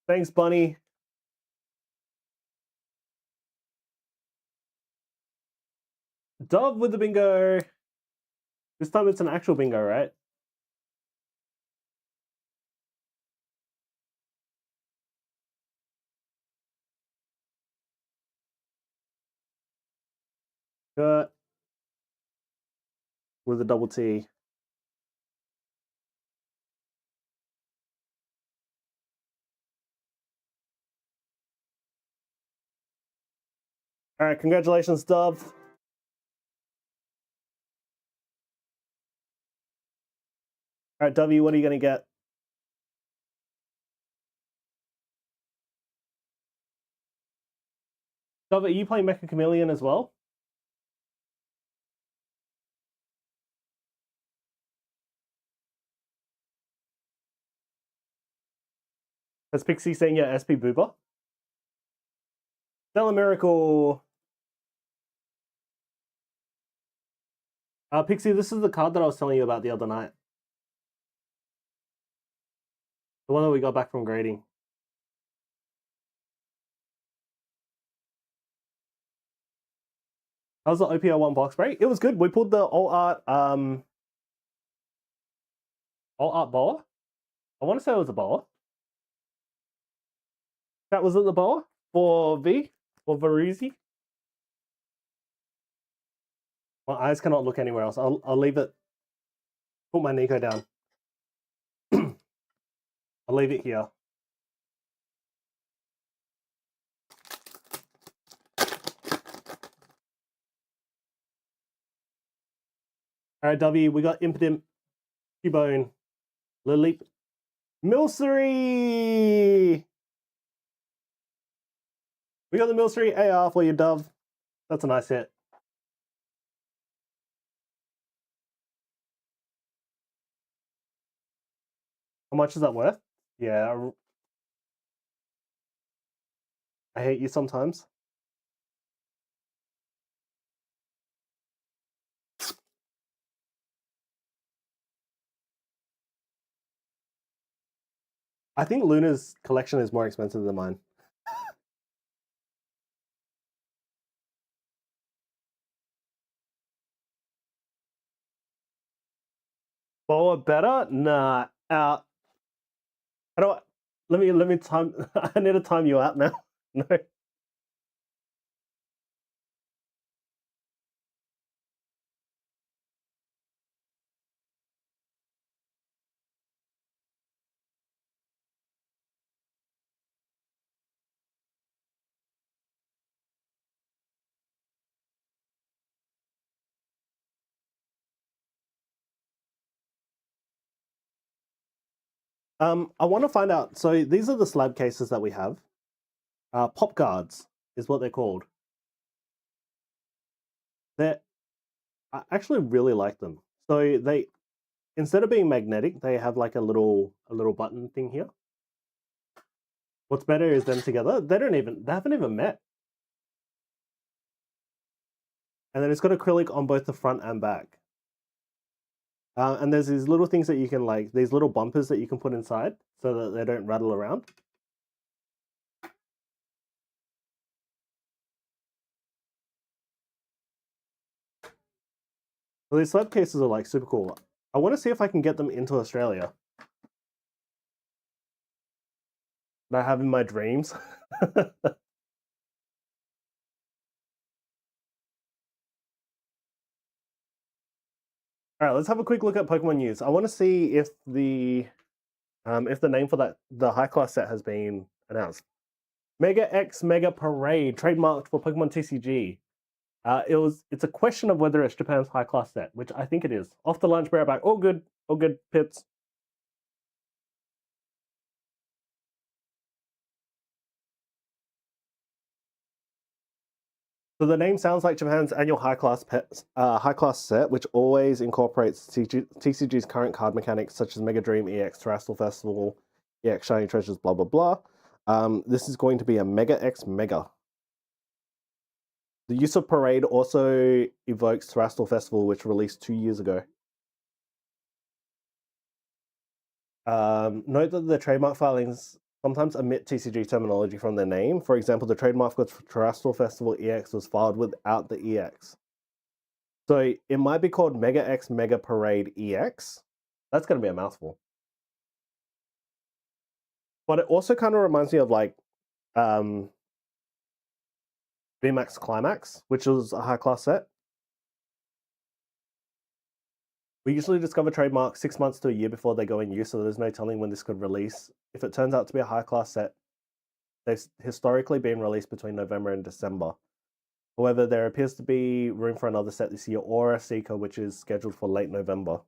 Thanks, Bunny. Dove with the bingo. This time it's an actual bingo, right? Kurt with a double T. All right, congratulations, Dove. All right, W, what are you going to get? Dove, are you playing Mecha Chameleon as well? Has Pixie seen your SP Boober? Stellar Miracle. Pixie, this is the card that I was telling you about the other night. The one that we got back from grading. How's the OPO1 box break? It was good. We pulled the all art boa. I want to say it was a boa. That was it, the boa for V or Veruzi. My eyes cannot look anywhere else. I'll leave it. Put my Nico down. I'll leave it here. All right, W, we got Impotent, Cubone, Lilip, Milcery! We got the Milcery AR for you, Dove. That's a nice hit. How much is that worth? Yeah. I hate you sometimes. I think Luna's collection is more expensive than mine. Boa better? Nah. Out. How do I... Let me time... I need to time you out now. No. I want to find out. So these are the slab cases that we have. Pop guards is what they're called. I actually really like them. So they, instead of being magnetic, they have like a little button thing here. What's better is them together. They haven't even met. And then it's got acrylic on both the front and back. And there's these little things that you can like, these little bumpers that you can put inside so that they don't rattle around. Well, these slab cases are like super cool. I want to see if I can get them into Australia. That I have in my dreams. All right, let's have a quick look at Pokemon news. I want to see if the name for the high class set has been announced. Mega X Mega Parade, trademarked for Pokemon TCG. It's a question of whether it's Japan's high class set, which I think it is. Off the lunch break back. All good, Pits. So the name sounds like Japan's annual high class set, which always incorporates TCG's current card mechanics such as Mega Dream, EX Terrestrial Festival, EX Shiny Treasures, blah blah blah. This is going to be a Mega X Mega. The use of Parade also evokes Terrestrial Festival, which released 2 years ago. Note that the trademark filings sometimes omit TCG terminology from their name. For example, the trademark for Terrestrial Festival EX was filed without the EX. So it might be called Mega X Mega Parade EX. That's going to be a mouthful. But it also kind of reminds me of like VMAX Climax, which was a high class set. We usually discover trademarks 6 months to a year before they go in use, so there's no telling when this could release. If it turns out to be a high class set, they've historically been released between November and December. However, there appears to be room for another set this year, Aura Seeker, which is scheduled for late November.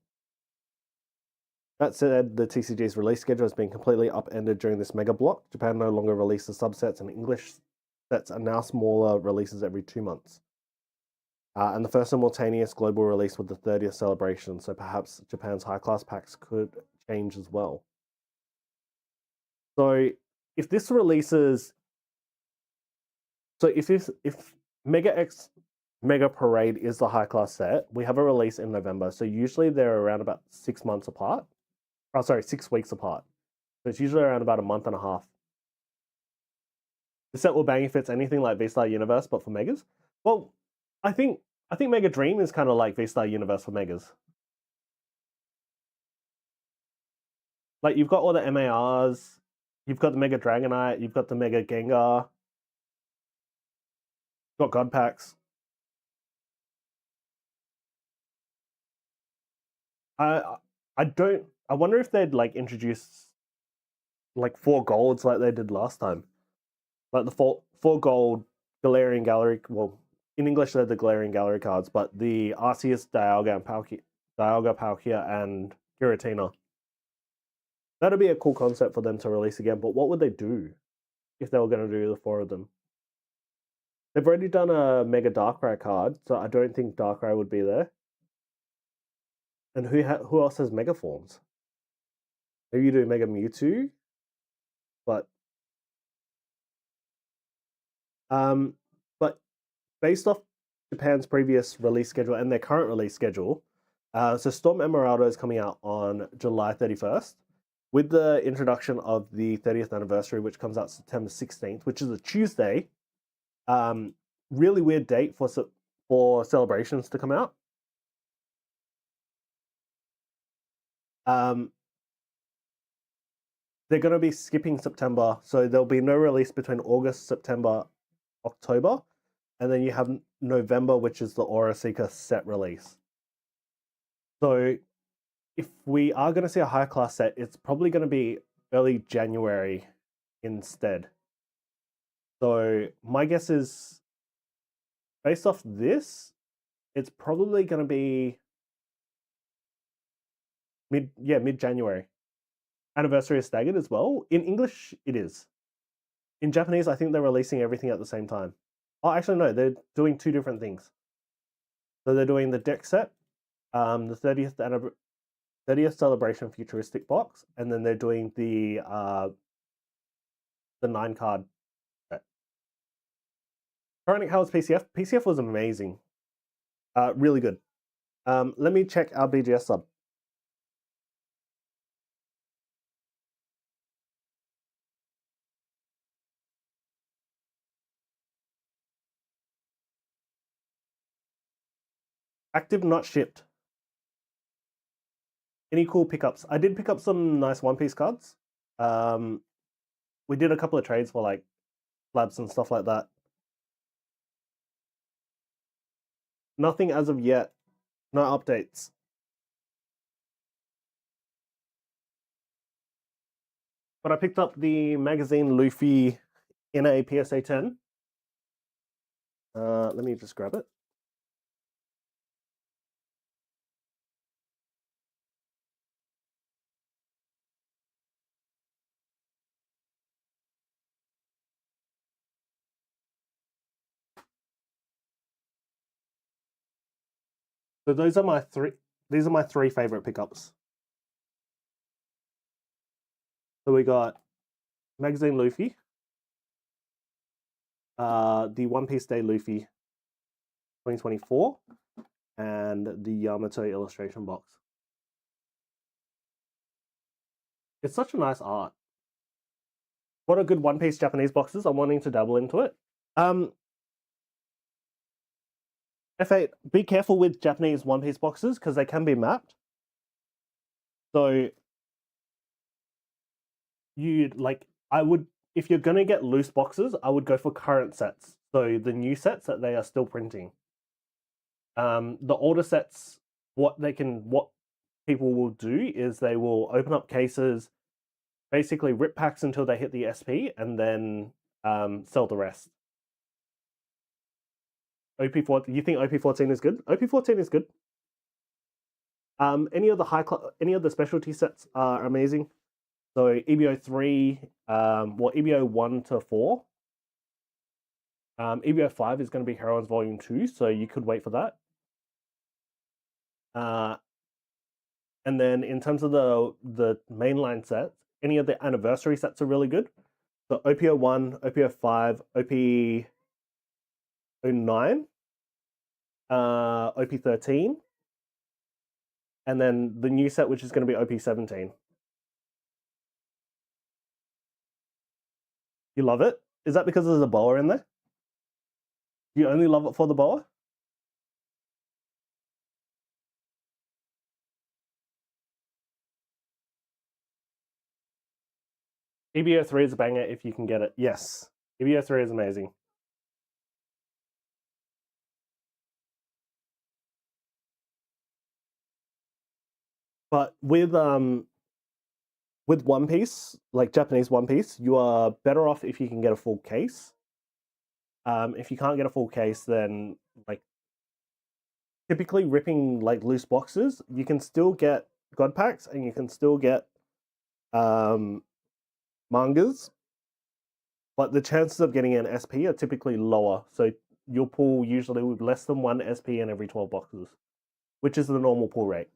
That said, the TCG's release schedule has been completely upended during this mega block. Japan no longer releases subsets, and English sets are now smaller releases every 2 months. And the first simultaneous global release with the 30th celebration, so perhaps Japan's high-class packs could change as well. So if this releases... So if Mega X Mega Parade is the high-class set, we have a release in November, so usually they're around about 6 months apart. Oh, sorry, 6 weeks apart. So it's usually around about a month and a half. The set will bang if it's anything like V-Star Universe, but for Megas. Well, I think Mega Dream is kind of like V-Star Universe for Megas. Like, you've got all the MARs, you've got the Mega Dragonite, you've got the Mega Gengar, you've got God Packs. I wonder if they'd like introduce like 4 golds like they did last time. Like the four gold Galarian Gallery, well, in English they're the Galarian Gallery cards, but the Arceus, Dialga, Palkia, and Giratina. That'd be a cool concept for them to release again, but what would they do if they were going to do the 4 of them? They've already done a Mega Darkrai card, so I don't think Darkrai would be there. And who else has Mega Forms? Maybe you do Mega Mewtwo, but based off Japan's previous release schedule and their current release schedule, so Storm Emeraldo is coming out on July 31st, with the introduction of the 30th anniversary, which comes out September 16th, which is a Tuesday. Really weird date for celebrations to come out. They're going to be skipping September, so there'll be no release between August, September, October, and then you have November, which is the Aura Seeker set release. So if we are going to see a high class set, it's probably going to be early January instead. So my guess is, based off this, it's probably going to be mid-January. Anniversary is staggered as well. In English, it is. In Japanese, I think they're releasing everything at the same time. Oh, actually, no, they're doing 2 different things. So they're doing the deck set, the 30th celebration futuristic box, and then they're doing the 9 card set. Currently, how was PCF? PCF was amazing. Really good. Let me check our BGS sub. Active not shipped. Any cool pickups? I did pick up some nice One Piece cards. We did a couple of trades for like labs and stuff like that. Nothing as of yet. No updates. But I picked up the magazine Luffy in a PSA 10. Let me just grab it. So those are my three. These are my three favorite pickups. So we got magazine Luffy, the One Piece Day Luffy 2024, and the Yamato illustration box. It's such a nice art. What are good One Piece Japanese boxes? I'm wanting to dabble into it. F8, be careful with Japanese One Piece boxes because they can be mapped. So if you're gonna get loose boxes, I would go for current sets. So the new sets that they are still printing. The older sets, what people will do is they will open up cases, basically rip packs until they hit the SP, and then sell the rest. OP14, you think OP14 is good? OP14 is good. Any of the specialty sets are amazing. So EBO 3, EBO 1 to 4. EBO 5 is going to be Heroines Volume 2, so you could wait for that. And then in terms of the mainline sets, any of the anniversary sets are really good. So OP01, OP05, OP09, OP13, and then the new set, which is going to be OP17. You love it? Is that because there's a boa in there? You only love it for the boa? EBO 3 is a banger if you can get it. Yes, EBO 3 is amazing. But with One Piece, like Japanese One Piece, you are better off if you can get a full case. If you can't get a full case, then like typically ripping like loose boxes, you can still get God packs and you can still get mangas, but the chances of getting an SP are typically lower. So you'll pull usually with less than one SP in every 12 boxes, which is the normal pull rate.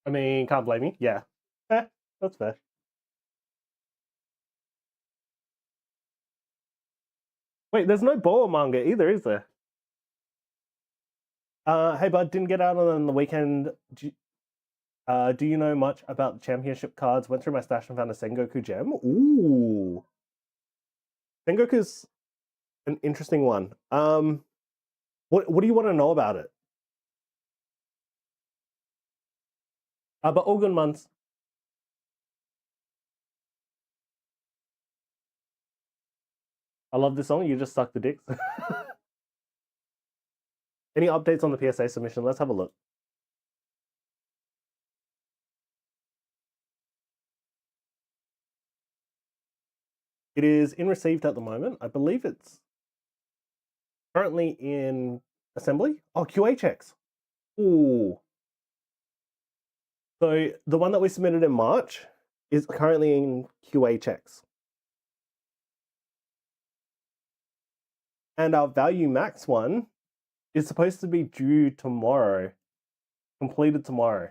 I mean, can't blame me. Yeah, that's fair. Wait, there's no boa manga either, is there? Hey bud, didn't get out on the weekend. Do you know much about the championship cards? Went through my stash and found a Sengoku gem. Ooh, Sengoku's an interesting one. What do you want to know about it? But all good months. I love this song. You just suck the dicks. Any updates on the PSA submission? Let's have a look. It is in received at the moment. I believe it's currently in assembly. Oh, QA checks. Ooh. So the one that we submitted in March is currently in QA checks. And our Value Max one is supposed to be due tomorrow, completed tomorrow.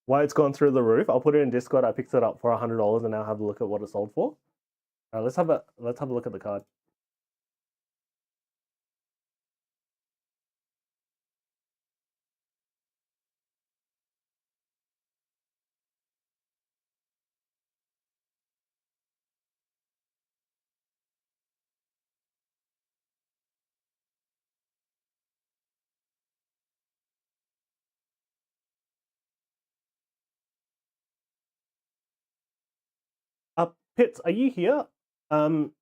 Why it's gone through the roof? I'll put it in Discord. I picked it up for $100 and now have a look at what it sold for. Let's have a look at the card. Pitts, are you here? Do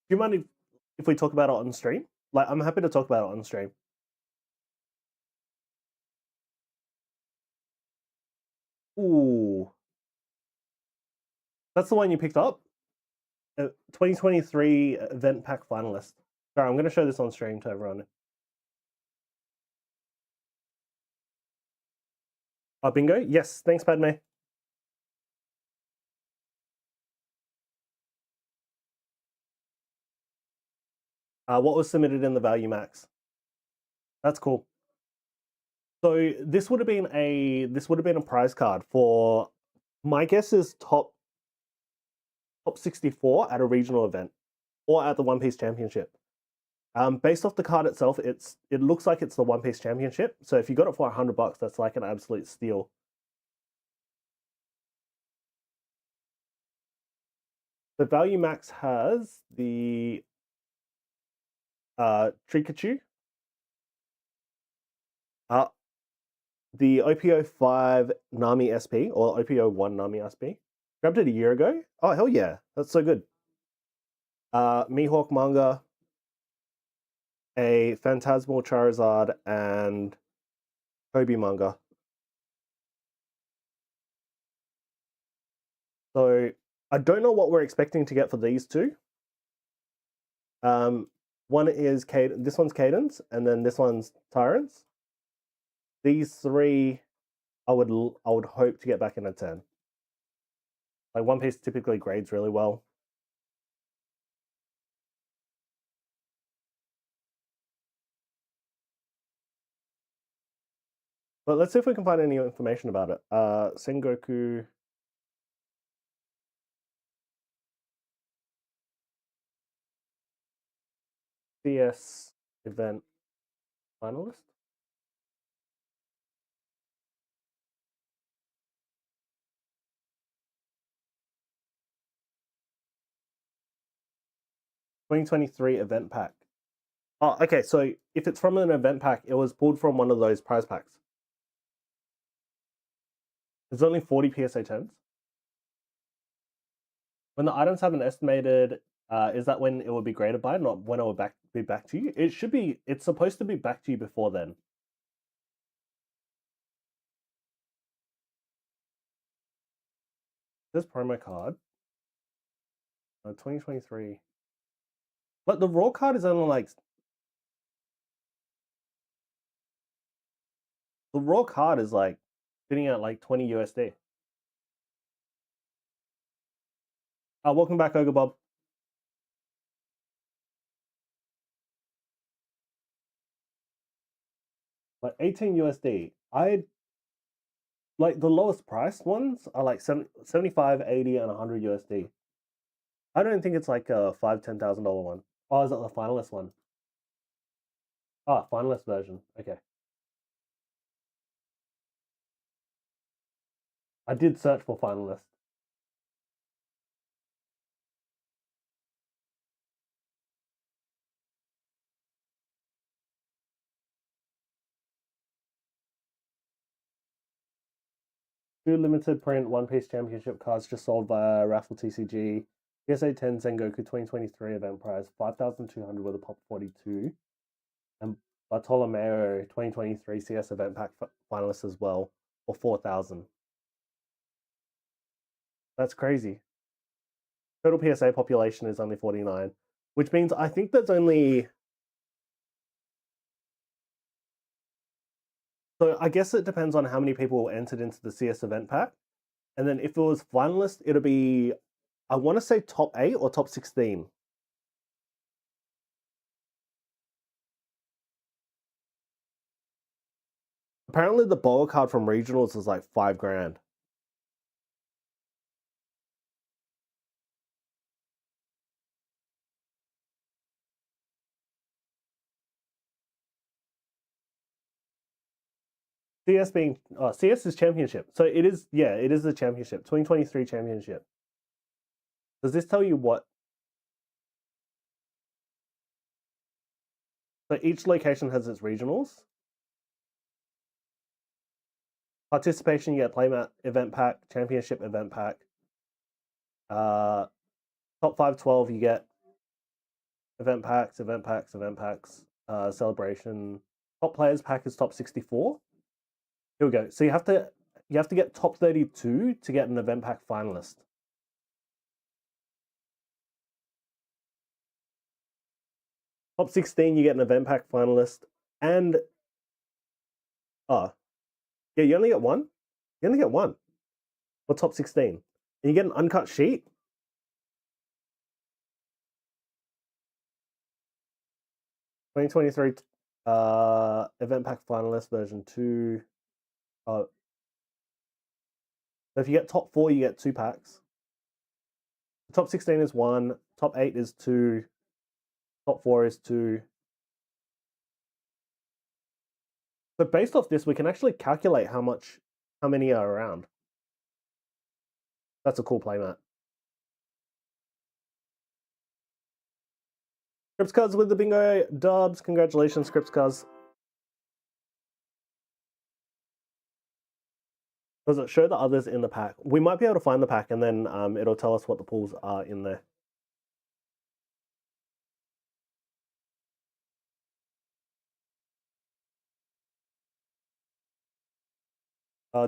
you mind if we talk about it on stream? Like, I'm happy to talk about it on stream. Ooh. That's the one you picked up? 2023 event pack finalist. Sorry, I'm going to show this on stream to everyone. Bingo? Yes, thanks, Padme. What was submitted in the Value Max? That's cool. So this would have been a prize card for, my guess is top 64 at a regional event or at the One Piece Championship. Based off the card itself, it looks like it's the One Piece Championship. So if you got it for $100, that's like an absolute steal. The Value Max has the Trikachu, the OPO5 Nami SP or OPO1 Nami SP. Grabbed it a year ago. Oh, hell yeah. That's so good. Mihawk manga, a Phantasmal Charizard, and Kobe manga. So I don't know what we're expecting to get for these two. One is this one's Cadence, and then this one's Tyrants. These three, I would hope to get back in a 10. Like, One Piece typically grades really well. But let's see if we can find any information about it. Sengoku. CS event finalist. $2023 event pack. Oh, okay. So if it's from an event pack, it was pulled from one of those prize packs. There's only 40 PSA 10s. When the items have an estimated, is that when it will be graded by, not when it will be back to you? It should be. It's supposed to be back to you before then. This promo card, 2023. But the raw card is only like. The raw card is like sitting at like 20 USD. Welcome back, Ogre Bob. Like 18 USD. Like the lowest priced ones are like 75, 80, and 100 USD. I don't think it's like a $5,000-$10,000 one. Oh, is that the finalist one? Finalist version. Okay. I did search for finalist. Two limited print One Piece Championship cards just sold via Raffle TCG. PSA 10 Sengoku 2023 event prize 5,200 with a pop 42. And Bartolomeo 2023 CS event pack finalist as well for 4,000. That's crazy. Total PSA population is only 49, which means I think there's only. So I guess it depends on how many people entered into the CS event pack. And then if it was finalist, it'll be, I want to say top 8 or top 16. Apparently the bowler card from regionals is like $5,000. CS being CS is championship. So it is, yeah, it is the championship. 2023 championship. Does this tell you what? So each location has its regionals. Participation, you get playmat event pack, championship event pack. Top 5-12, you get event packs. Celebration. Top players pack is top 64. Here we go. So you have to get top 32 to get an event pack finalist. Top 16, you get an event pack finalist, and yeah, you only get one. You only get one for top 16, and you get an uncut sheet. (2023) event pack finalist version 2. So if you get top 4, you get 2 packs. Top 16 is 1. Top 8 is 2. Top 4 is 2. So based off this, we can actually calculate how many are around. That's a cool playmat. Scripts cards with the bingo dubs. Congratulations, Scripts cards. Does it show the others in the pack? We might be able to find the pack, and then it'll tell us what the pools are in there.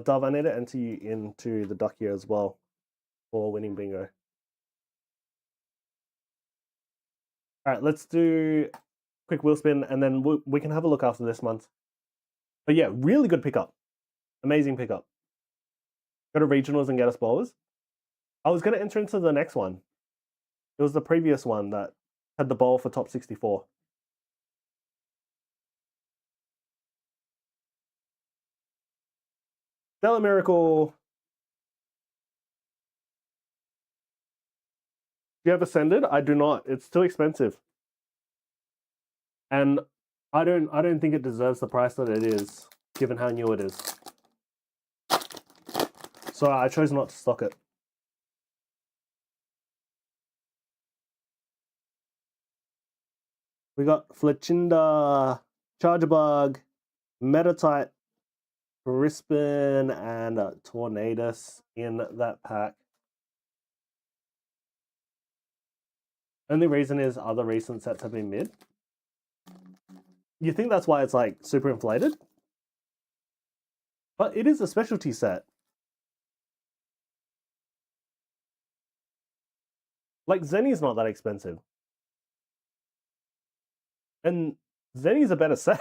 Dove, I need to enter you into the dock here as well for winning bingo. All right, let's do a quick wheel spin, and then we can have a look after this month. But yeah, really good pickup. Amazing pickup. Go to regionals and get us bowlers. I was going to enter into the next one. It was the previous one that had the bowl for top 64. Stellar Miracle. Do you have Ascended? I do not. It's too expensive. And I don't think it deserves the price that it is, given how new it is. So I chose not to stock it. We got Fletchinda, Chargebug, Metatite, Crispin, and Tornadus in that pack. Only reason is other recent sets have been mid. You think that's why it's like super inflated? But it is a specialty set. Like Zenny's not that expensive. And Zenny's a better set.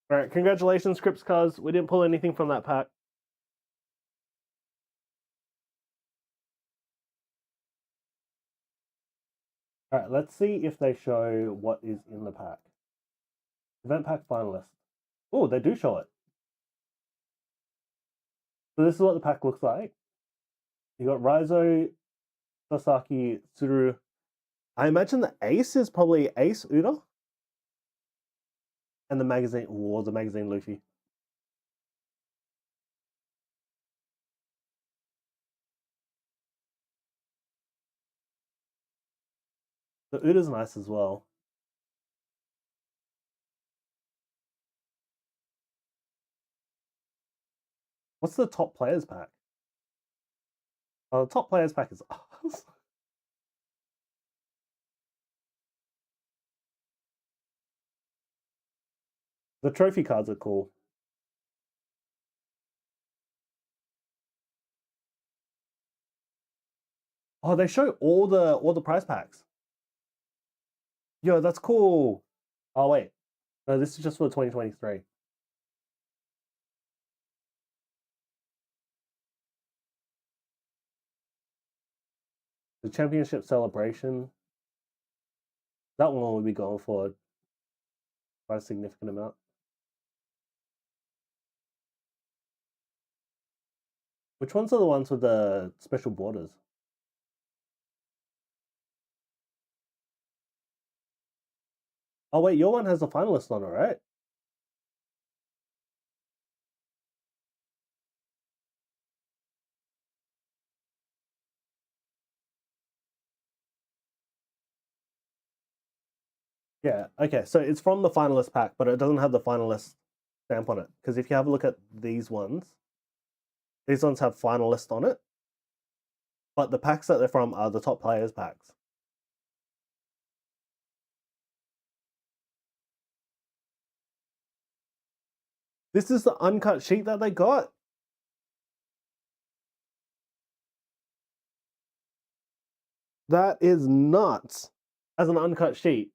All right, congratulations, Scripts Cars. We didn't pull anything from that pack. All right, let's see if they show what is in the pack. Event pack finalist. Oh, they do show it. So this is what the pack looks like. You got Raizo, Sasaki, Tsuru. I imagine the ace is probably Ace Uda. And the magazine, the magazine Luffy. The Uda's nice as well. What's the top players pack? Oh, the top players pack is us. The trophy cards are cool. Oh, they show all the prize packs. Yo, that's cool. Oh wait, no, this is just for 2023. The championship celebration. That one will be going for quite a significant amount. Which ones are the ones with the special borders? Oh wait, your one has a finalist on it, right? Yeah, okay, so it's from the finalist pack, but it doesn't have the finalist stamp on it. Because if you have a look at these ones have finalist on it, but the packs that they're from are the top players packs. This is the uncut sheet that they got. That is nuts. As an uncut sheet.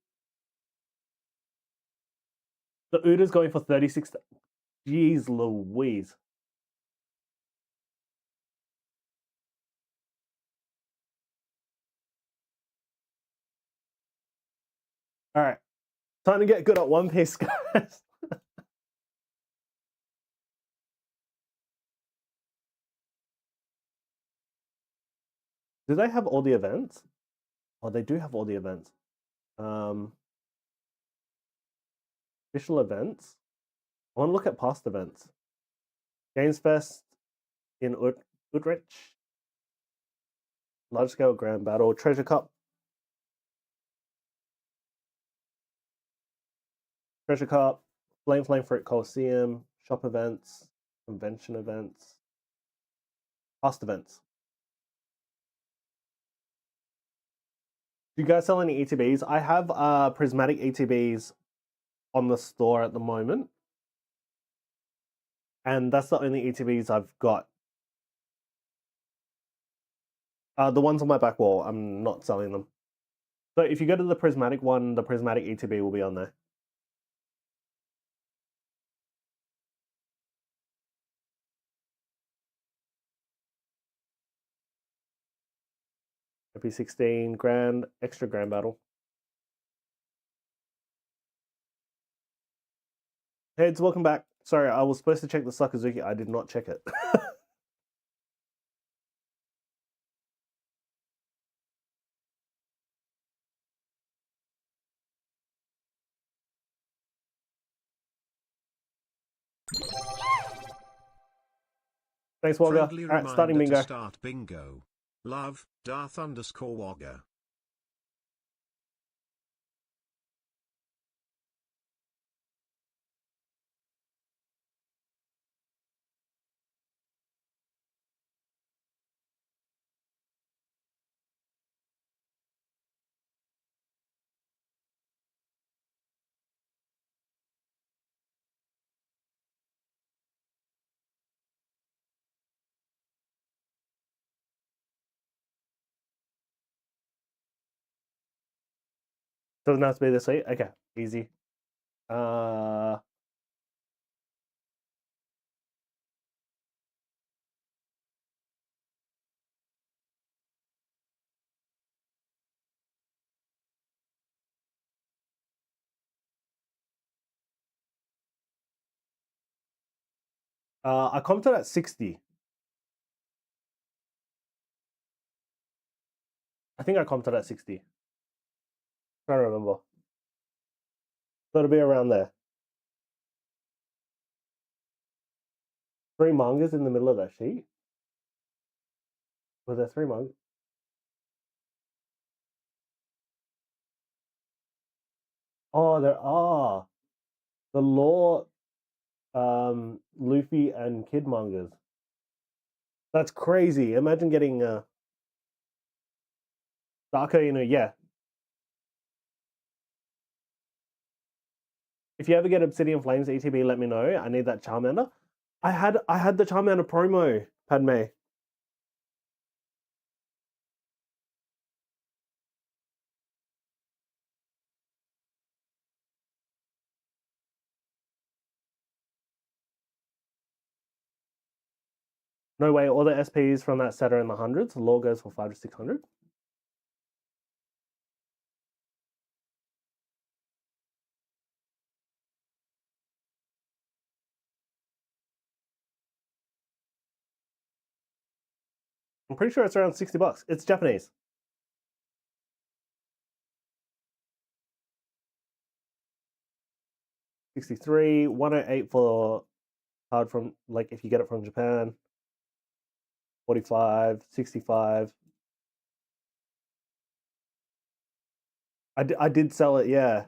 The Uda's going for 36. Jeez Louise. All right. Time to get good at One Piece, guys. Do they have all the events? Oh, they do have all the events. Official events. I want to look at past events. Games Fest in Utrecht. Large scale grand battle. Treasure Cup. Treasure Cup. Flame Fruit Coliseum. Shop events. Convention events. Past events. Do you guys sell any ETBs? I have prismatic ETBs on the store at the moment. And that's the only ETBs I've got. The ones on my back wall, I'm not selling them. So if you go to the prismatic one, the prismatic ETB will be on there. OP16 grand, extra grand battle. Heads, welcome back. Sorry, I was supposed to check the Sakazuki. I did not check it. Thanks, Wogga. Friendly All right, starting reminder bingo. to start bingo. Love, Darth_Wogga. Doesn't have to be this week. Okay, easy. I commented at 60. I think I commented at 60. Trying to remember. So it'll be around there. 3 mangas in the middle of that sheet. Was there 3 mangas? Oh, there are. The Law, Luffy and Kid mangas. That's crazy. Imagine getting Darko, yeah. If you ever get Obsidian Flames ETB, let me know. I need that Charmander. I had the Charmander promo, Padme. No way, all the SPs from that set are in the hundreds. The law goes for 500 to 600. I'm pretty sure it's around $60. It's Japanese. $63, $108 for card from, like, if you get it from Japan. $45, $65. I did sell it, yeah.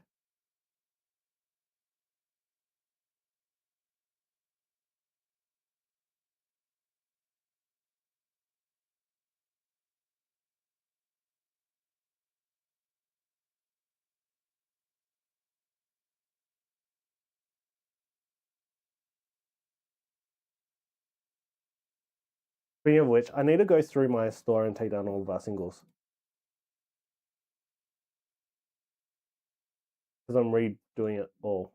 Speaking of which, I need to go through my store and take down all of our singles. Because I'm redoing it all.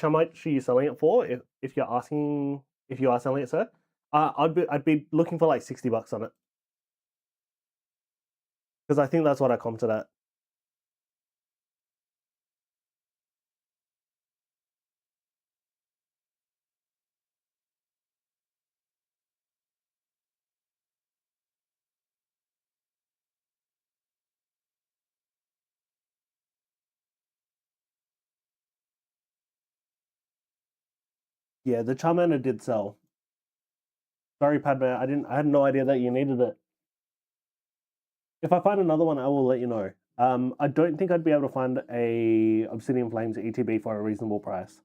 How much are you selling it for? If you're asking, if you are selling it, sir, I'd be looking for like $60 on it, because I think that's what I comped at. Yeah, the Charmander did sell. Sorry, Padme. I had no idea that you needed it. If I find another one, I will let you know. I don't think I'd be able to find a Obsidian Flames ETB for a reasonable price.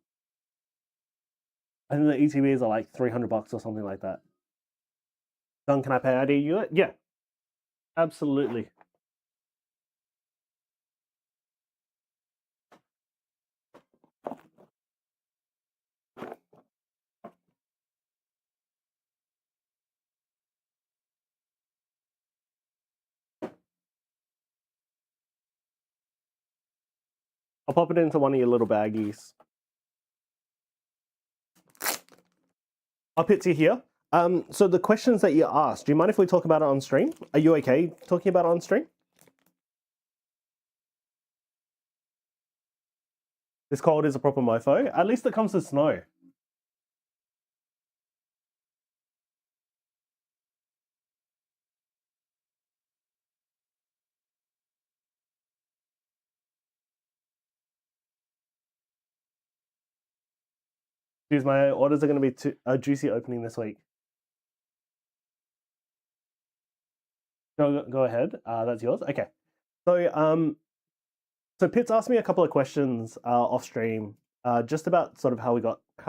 I think the ETBs are like $300 or something like that. Don, can I pay ID you it? Yeah, absolutely. I'll pop it into one of your little baggies. I'll put you here. So the questions that you asked, do you mind if we talk about it on stream? Are you okay talking about it on stream? This cold is a proper mofo. At least it comes with snow. Geez, my orders are going to be a juicy opening this week. Go ahead. That's yours. Okay. So Pitts asked me a couple of questions off stream, just about sort of how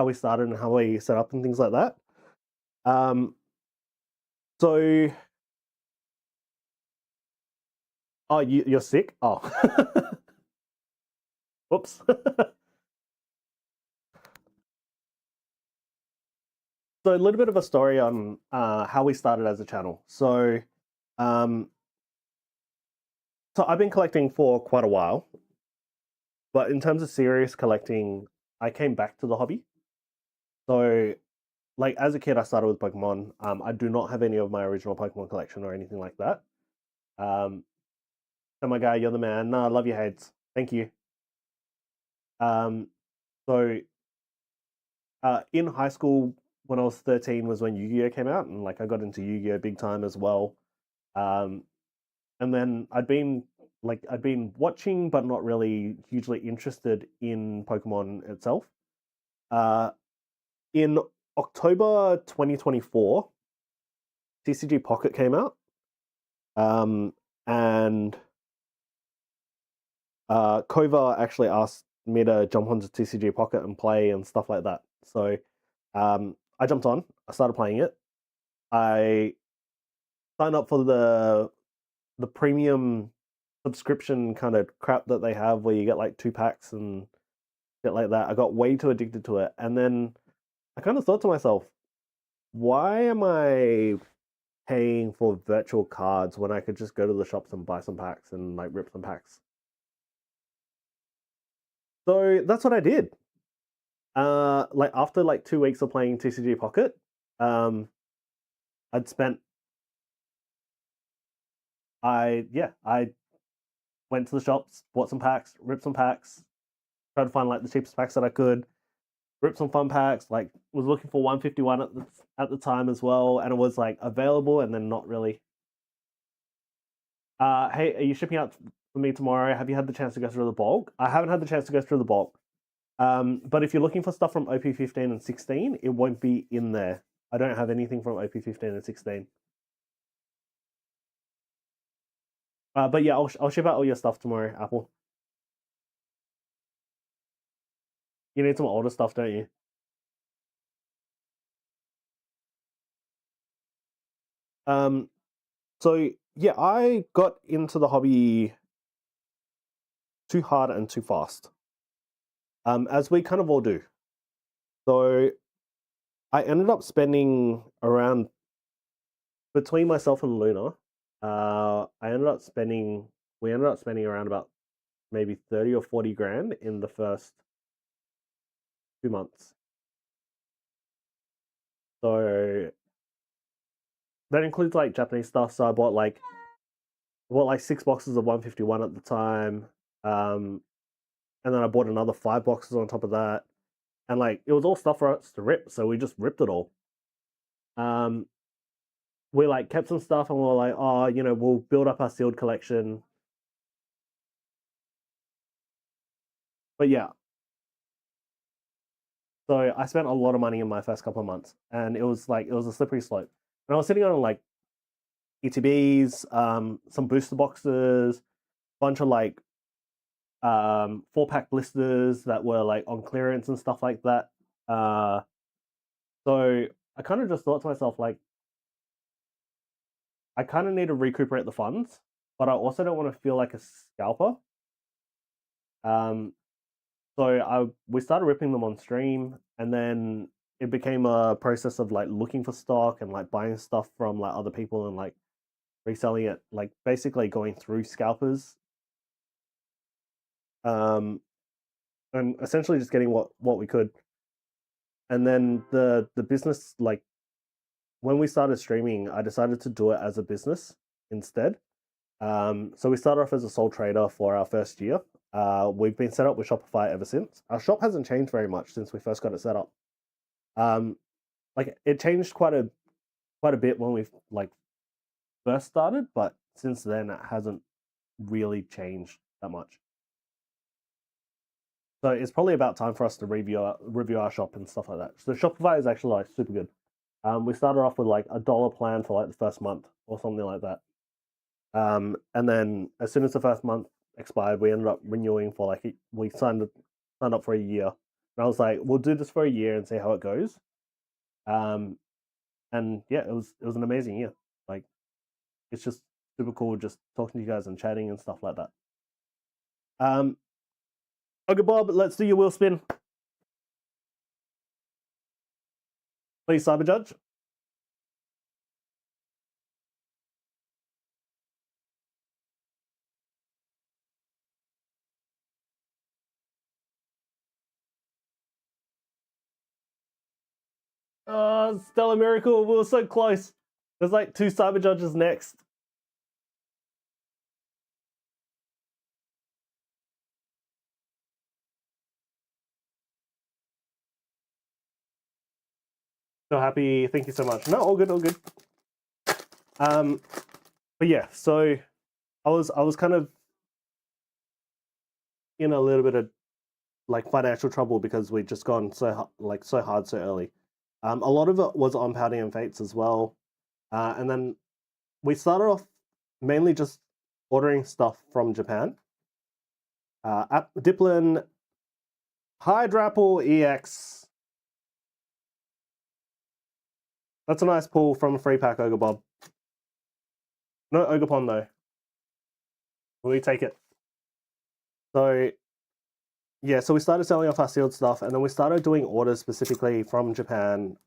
we started and how we set up and things like that. So, oh, you're sick? Oh, whoops. So a little bit of a story on how we started as a channel. So I've been collecting for quite a while, but in terms of serious collecting, I came back to the hobby. So, like, as a kid, I started with Pokemon. I do not have any of my original Pokemon collection or anything like that. So my guy, you're the man. No, I love your heads. Thank you. So in high school, when I was 13, was when Yu-Gi-Oh came out, and like I got into Yu-Gi-Oh big time as well. And then I'd been watching, but not really hugely interested in Pokemon itself. In October 2024, TCG Pocket came out, and Kova actually asked me to jump onto TCG Pocket and play and stuff like that. So I jumped on. I started playing it. I signed up for the the premium subscription kind of crap that they have where you get like 2 packs and shit like that. I got way too addicted to it. And then I kind of thought to myself, why am I paying for virtual cards when I could just go to the shops and buy some packs and like rip some packs? So that's what I did. Like after like 2 weeks of playing TCG Pocket, I'd spent I went to the shops, bought some packs, ripped some packs, tried to find like the cheapest packs that I could, ripped some fun packs, like was looking for 151 at the time as well, and it was like available and then not really. Hey, are you shipping out for me tomorrow? Have you had the chance to go through the bulk? I haven't had the chance to go through the bulk. But if you're looking for stuff from OP15 and 16, it won't be in there. I don't have anything from OP15 and 16. But yeah, I'll ship out all your stuff tomorrow, Apple. You need some older stuff, don't you? So yeah, I got into the hobby too hard and too fast. As we kind of all do. So I ended up spending around, between myself and Luna, we ended up spending around about maybe 30 or 40 grand in the first 2 months. So that includes like Japanese stuff. So I bought like 6 boxes of 151 at the time. And then I bought another 5 boxes on top of that. And like it was all stuff for us to rip, so we just ripped it all. We like kept some stuff and we were like, oh, we'll build up our sealed collection. But yeah. So I spent a lot of money in my first couple of months, and it was a slippery slope. And I was sitting on like ETBs, some booster boxes, bunch of like 4-pack blisters that were like on clearance and stuff like that. So I kind of just thought to myself, like, I kind of need to recuperate the funds, but I also don't want to feel like a scalper. So we started ripping them on stream, and then it became a process of like looking for stock and like buying stuff from like other people and like reselling it, like basically going through scalpers. And essentially just getting what we could. And then the business, like when we started streaming, I decided to do it as a business instead. So we started off as a sole trader for our first year. We've been set up with Shopify ever since. Our shop hasn't changed very much since we first got it set up. Like it changed quite a bit when we like first started, but since then it hasn't really changed that much. So it's probably about time for us to review our shop and stuff like that. So Shopify is actually like super good. We started off with like $1 plan for like the first month or something like that. And then as soon as the first month expired, we ended up renewing for like we signed up for a year. And I was like, we'll do this for a year and see how it goes. And yeah, it was an amazing year. Like it's just super cool just talking to you guys and chatting and stuff like that. Okay, Bob, let's do your wheel spin. Please, Cyber Judge. Oh, Stellar Miracle, we were so close. There's like 2 Cyber Judges next. So happy, thank you so much. No, all good, all good. But yeah, so I was kind of in a little bit of like financial trouble because we'd just gone so hard so early. A lot of it was on Pouting and Fates as well. And then we started off mainly just ordering stuff from Japan. Diplin Hydrapple EX. That's a nice pull from a free pack, Ogre Bob. No Ogre Pond though. We take it. So yeah, so we started selling off our sealed stuff, and then we started doing orders specifically from Japan.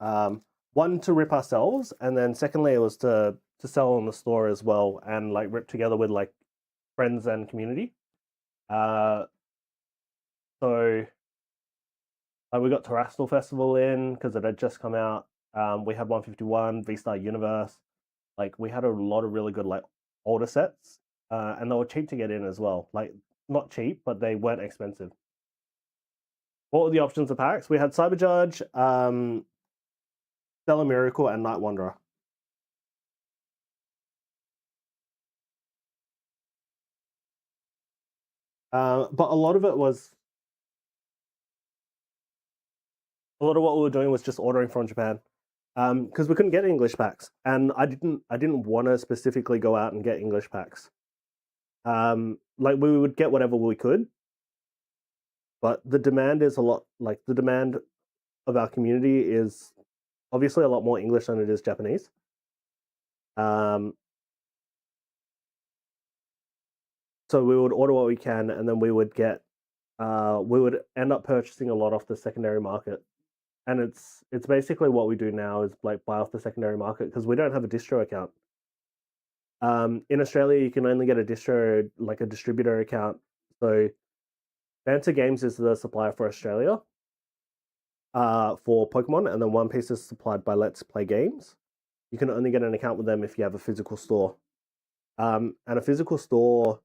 One, to rip ourselves, and then secondly, it was to sell in the store as well, and like rip together with like friends and community. So we got Terrestrial Festival in because it had just come out. We had 151, V-Star Universe. Like we had a lot of really good like older sets, and they were cheap to get in as well. Like not cheap, but they weren't expensive. What were the options of packs? We had Cyber Judge, Stellar Miracle, and Night Wanderer. But a lot of what we were doing was just ordering from Japan, because we couldn't get English packs, and I didn't want to specifically go out and get English packs. Like we would get whatever we could, but the demand is a lot. Like the demand of our community is obviously a lot more English than it is Japanese. So we would order what we can, and then we would end up purchasing a lot off the secondary market. And it's basically what we do now is like buy off the secondary market because we don't have a distro account. In Australia, you can only get a distro, like a distributor account. So Banter Games is the supplier for Australia for Pokemon, and then One Piece is supplied by Let's Play Games. You can only get an account with them if you have a physical store. And a physical store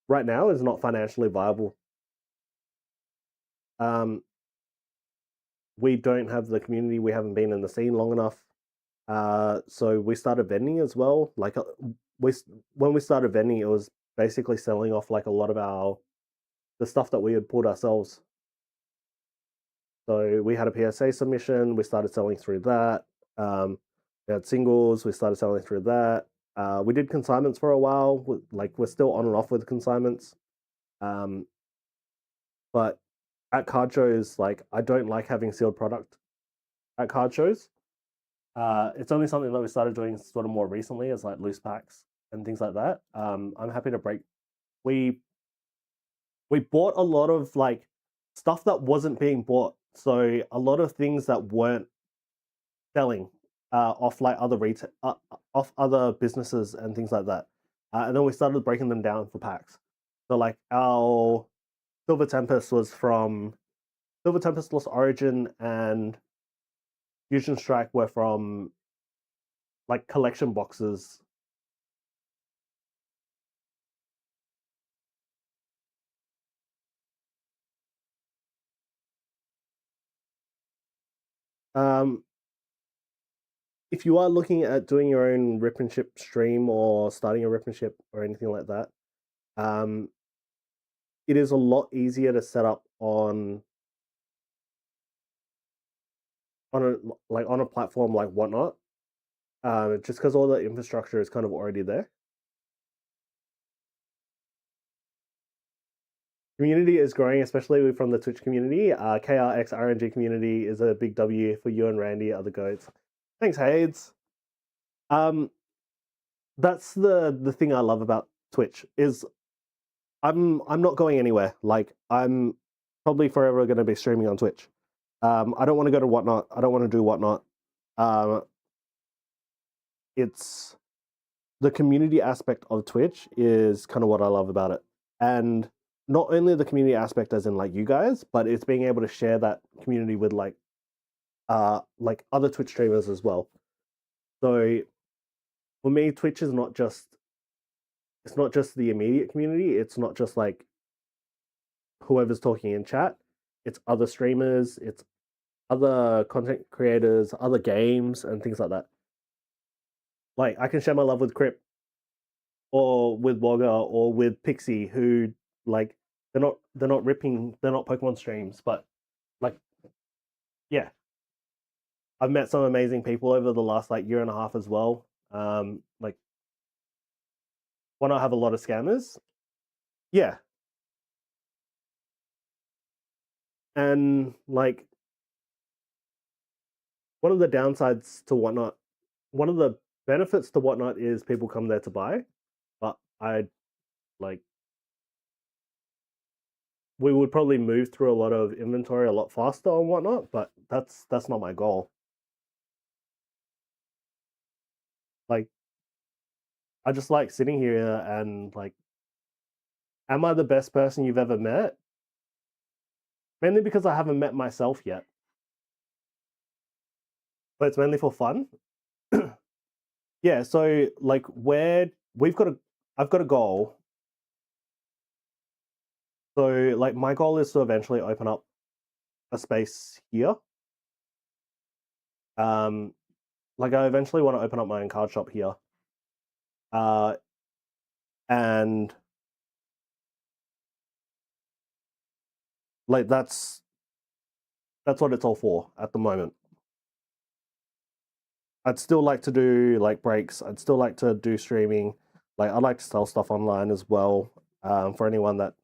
right now is not financially viable. We don't have the community. We haven't been in the scene long enough. So we started vending as well. Like when we started vending, it was basically selling off like a lot of the stuff that we had pulled ourselves. So we had a PSA submission. We started selling through that. We had singles. We started selling through that. We did consignments for a while. Like we're still on and off with consignments. But at card shows, like I don't like having sealed product at card shows. It's only something that we started doing sort of more recently as like loose packs and things like that. I'm happy to break. We bought a lot of like stuff that wasn't being bought. So a lot of things that weren't selling off like other retail, off other businesses and things like that. And then we started breaking them down for packs. So like our Silver Tempest was from Silver Tempest Lost Origin, and Fusion Strike were from like collection boxes. If you are looking at doing your own rip and ship stream or starting a rip and ship or anything like that, it is a lot easier to set up on a platform like Whatnot, just because all the infrastructure is kind of already there. Community is growing, especially from the Twitch community. KRX RNG community is a big W for you and Randy, other goats. Thanks, Hades. That's the thing I love about Twitch is I'm not going anywhere. Like I'm probably forever going to be streaming on Twitch. I don't want to go to Whatnot. I don't want to do Whatnot. It's the community aspect of Twitch is kind of what I love about it, and not only the community aspect as in like you guys, but it's being able to share that community with like other Twitch streamers as well. So for me, Twitch is not just the immediate community. It's not just like whoever's talking in chat. It's other streamers, it's other content creators, other games, and things like that. Like I can share my love with Crip, or with Wogger, or with Pixie, who like they're not Pokemon streams, but like yeah, I've met some amazing people over the last like year and a half as well. Like why not have a lot of scammers? Yeah. And like one of the downsides to Whatnot, one of the benefits to Whatnot is people come there to buy, but I we would probably move through a lot of inventory a lot faster and whatnot, but that's not my goal. Like, I just like sitting here and like, am I the best person you've ever met? Mainly because I haven't met myself yet. But it's mainly for fun. Yeah, so like I've got a goal. So like my goal is to eventually open up a space here. Like I eventually want to open up my own card shop here. And like that's what it's all for at the moment. I'd still like to do like breaks. I'd still like to do streaming. Like I'd like to sell stuff online as well. For anyone that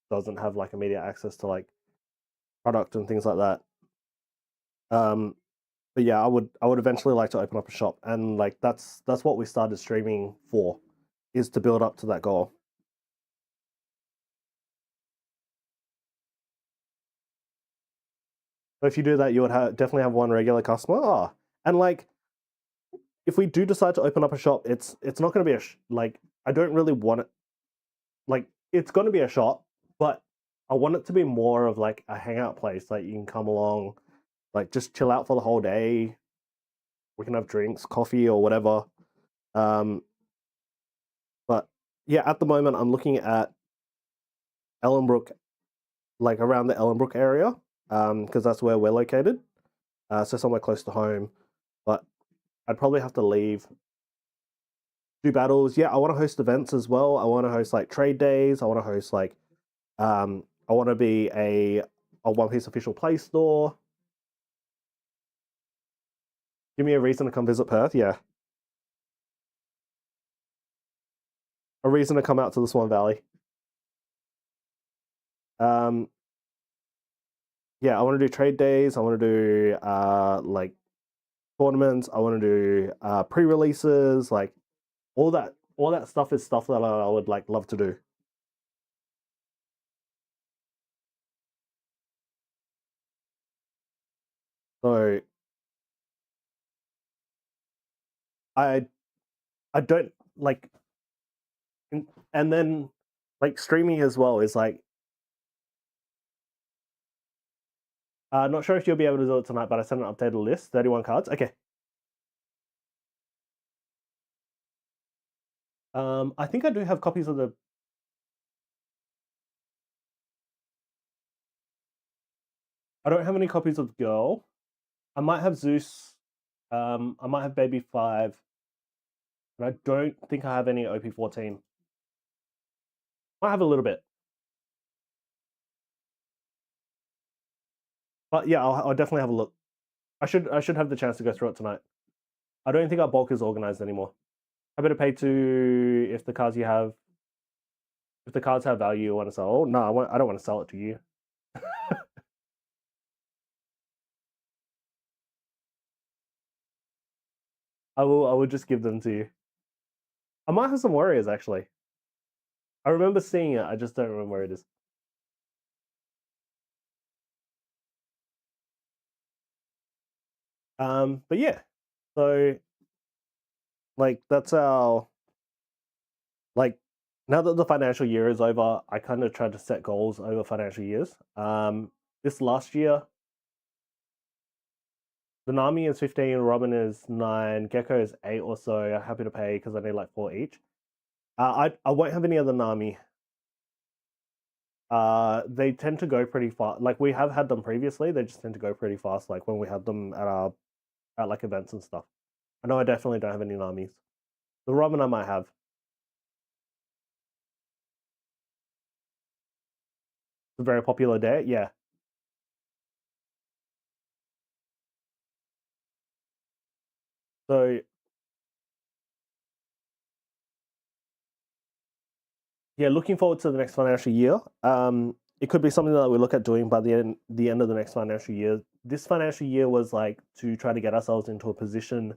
doesn't have like immediate access to like product and things like that. But yeah, I would eventually like to open up a shop, and like that's what we started streaming for, is to build up to that goal. So if you do that, you would definitely have one regular customer. Oh, and like if we do decide to open up a shop, it's not going to be like I don't really want it. Like it's going to be a shop, but I want it to be more of like a hangout place. Like you can come along, like just chill out for the whole day. We can have drinks, coffee, or whatever. But yeah, at the moment I'm looking at Ellenbrook, like around the Ellenbrook area, because that's where we're located. So somewhere close to home. But I'd probably have to leave. Do battles. Yeah, I want to host events as well. I want to host like trade days. I want to host like, I want to be a One Piece official play store. Give me a reason to come visit Perth. Yeah, a reason to come out to the Swan Valley. Yeah, I want to do trade days. I want to do like tournaments. I want to do pre-releases. Like all that stuff is stuff that I would like love to do. So I don't like, and then like streaming as well is like, not sure if you'll be able to do it tonight, but I sent an updated list, 31 cards. Okay. I think I do have copies of the. I don't have any copies of Girl. I might have Zeus. I might have Baby 5. And I don't think I have any OP14. Might have a little bit. But yeah, I'll definitely have a look. I should have the chance to go through it tonight. I don't think our bulk is organized anymore. I better pay to if the cards have value you want to sell. Oh no, I don't want to sell it to you. I will just give them to you. I might have some warriors actually. I remember seeing it, I just don't remember where it is. But yeah. So like that's our like now that the financial year is over, I kind of try to set goals over financial years. This last year, the Nami is 15, Robin is 9, Gecko is 8 or so. I'm happy to pay because I need like 4 each. I won't have any other Nami. They tend to go pretty fast. Like we have had them previously, they just tend to go pretty fast. Like when we had them at like events and stuff. I know I definitely don't have any Namis. The Robin I might have. It's a very popular day, yeah. So yeah, looking forward to the next financial year. It could be something that we look at doing by the end of the next financial year. This financial year was like to try to get ourselves into a position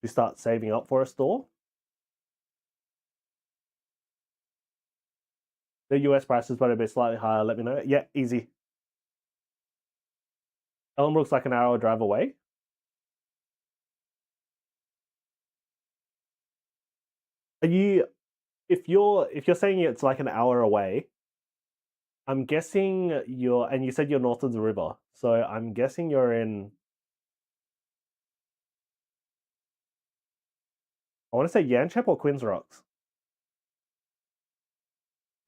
to start saving up for a store. The US price is going to be slightly higher. Let me know. Yeah, easy. Ellenbrook's like an hour drive away. Are you? If you're saying it's like an hour away, I'm guessing you're, and you said you're north of the river, so I'm guessing you're in. I want to say Yanchep or Queens Rocks.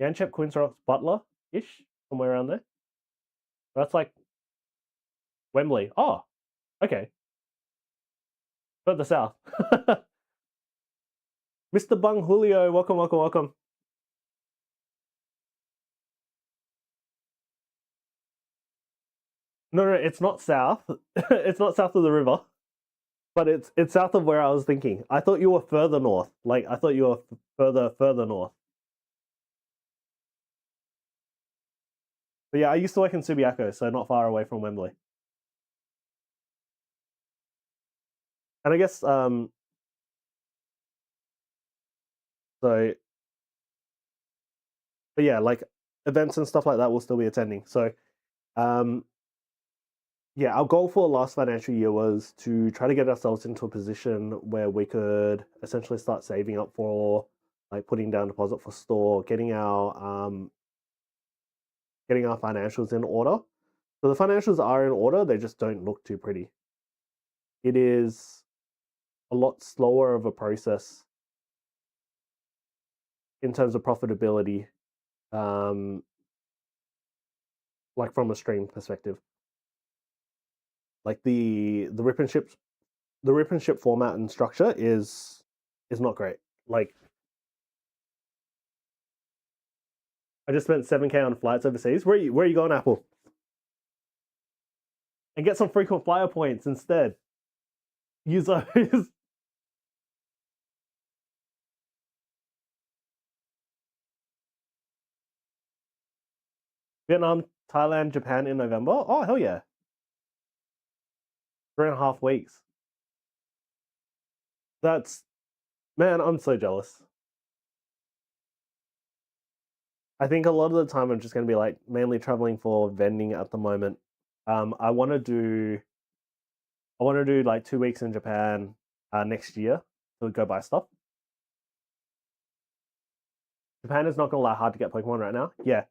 Yanchep, Queens Rocks, Butler ish, somewhere around there. That's like Wembley. Oh, okay. Further south. Mr. Bung Julio, welcome, welcome, welcome. No, it's not south. It's not south of the river, but it's south of where I was thinking. I thought you were further north. Like I thought you were further north. But yeah, I used to work in Subiaco, so not far away from Wembley. And I guess so but yeah, like events and stuff like that will still be attending. So yeah, our goal for last financial year was to try to get ourselves into a position where we could essentially start saving up for like putting down deposit for store, getting our financials in order. So the financials are in order, they just don't look too pretty. It is a lot slower of a process in terms of profitability, like from a stream perspective. Like the rip and ship format and structure is not great. Like I just spent 7K on flights overseas. Where are you going, Apple? And get some frequent flyer points instead. Use those. Vietnam, Thailand, Japan in November. Oh hell yeah. 3.5 weeks. That's, man, I'm so jealous. I think a lot of the time I'm just going to be like mainly traveling for vending at the moment. I want to do like 2 weeks in Japan next year to go buy stuff. Japan is not going to lie hard to get Pokemon right now. Yeah,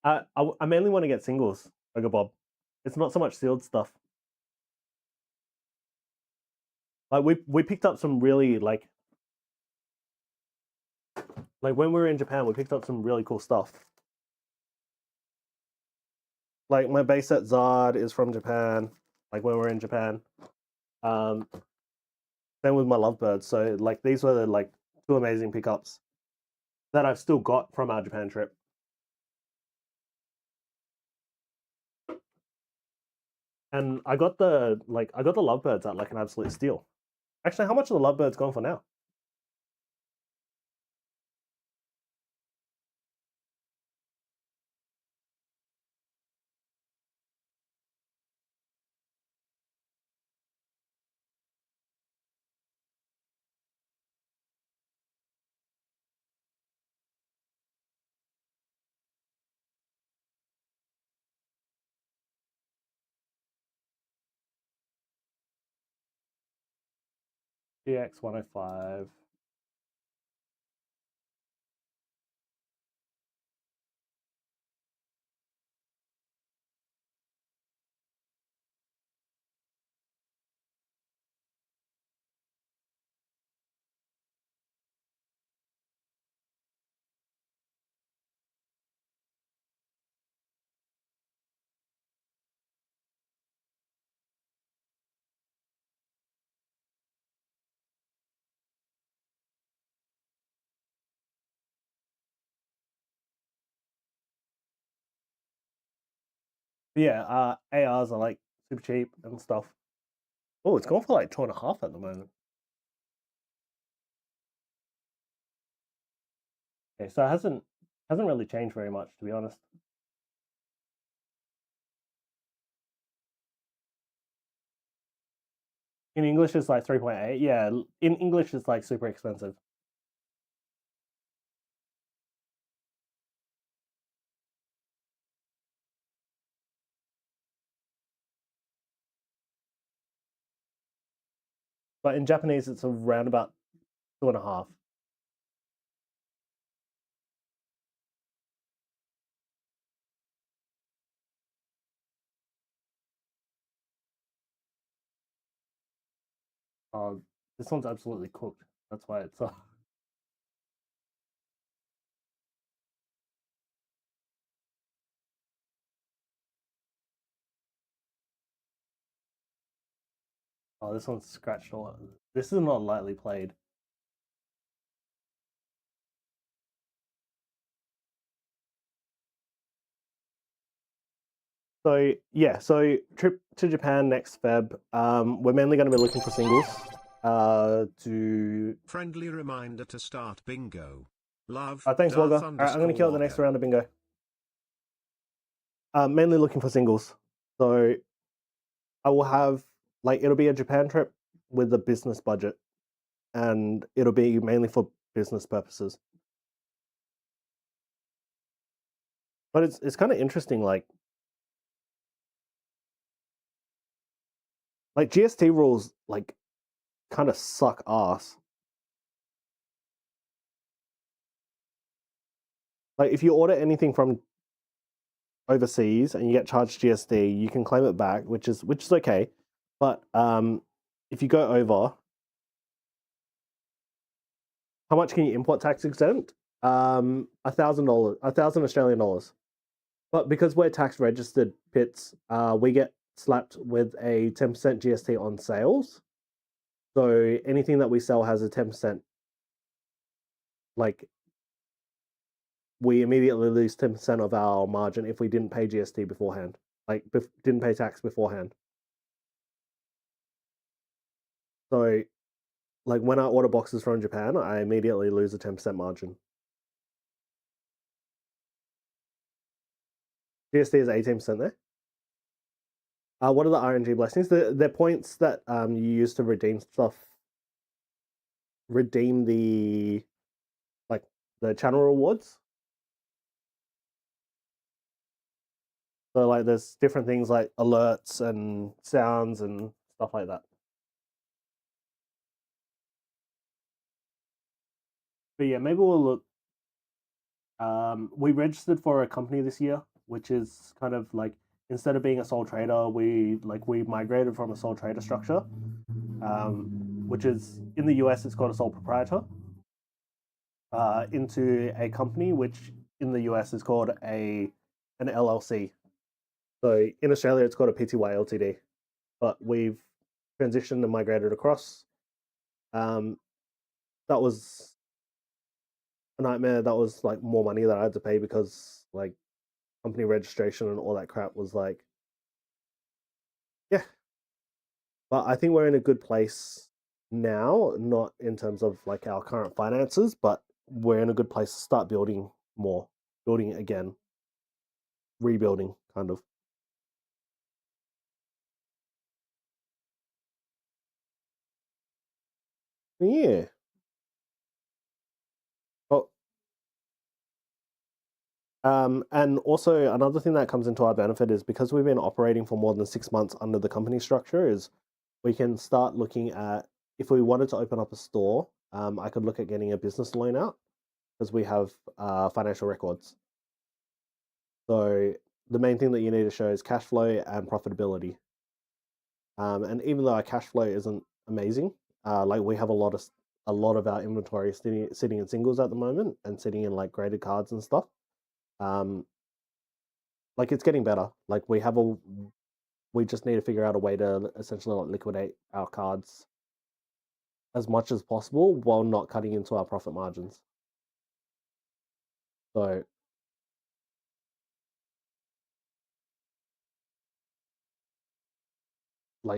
I mainly want to get singles, Ogre Bob. It's not so much sealed stuff. Like we picked up some really like when we were in Japan, we picked up some really cool stuff. Like my base set Zard is from Japan. Like when we were in Japan. Same with my lovebirds. So like these were like 2 amazing pickups that I've still got from our Japan trip. And I got the lovebirds at like an absolute steal. Actually, how much are the lovebirds going for now? GX 105. Yeah, ARs are like super cheap and stuff. Oh, it's going for like 2.5 at the moment. Okay, so it hasn't really changed very much, to be honest. In English, it's like 3.8. Yeah, in English, it's like super expensive. but in Japanese it's around about 2.5. This one's absolutely cooked. That's why it's Oh, this one's scratched all. This is not lightly played. So yeah, so trip to Japan next Feb. We're mainly going to be looking for singles. To Friendly reminder to start bingo. Love. thanks, Wogger. All right, I'm going to kill the next round of bingo. Mainly looking for singles. So I will have it'll be a Japan trip with a business budget, and it'll be mainly for business purposes. But it's kind of interesting, like GST rules kind of suck ass. Like if you order anything from overseas and you get charged GST, you can claim it back, which is okay. But if you go over, how much can you import tax exempt? $1,000, 1,000 Australian dollars. But because we're tax registered pits, we get slapped with a 10% GST on sales. So anything that we sell has a 10%. Like we immediately lose 10% of our margin if we didn't pay GST beforehand. Didn't pay tax beforehand. So when I order boxes from Japan, I immediately lose a 10% margin. GST is 18% there. What are the RNG blessings? They're points that you use to redeem stuff. Redeem the channel rewards. So there's different things like alerts and sounds and stuff like that. But yeah, maybe we'll look. We registered for a company this year, which is kind of instead of being a sole trader, we migrated from a sole trader structure, which is in the US it's called a sole proprietor, into a company which in the US is called an LLC. So in Australia it's called a PTY Ltd, but we've transitioned and migrated across. That was a nightmare. That was more money that I had to pay because company registration and all that crap was yeah. But I think we're in a good place now, not in terms of our current finances, but we're in a good place to start building again, rebuilding kind of. Yeah. Oh, and also another thing that comes into our benefit is because we've been operating for more than 6 months under the company structure is we can start looking at, if we wanted to open up a store, I could look at getting a business loan out because we have financial records. So the main thing that you need to show is cash flow and profitability. And even though our cash flow isn't amazing, we have a lot of our inventory sitting in singles at the moment and sitting in graded cards and stuff. It's getting better. We just need to figure out a way to essentially liquidate our cards as much as possible while not cutting into our profit margins. So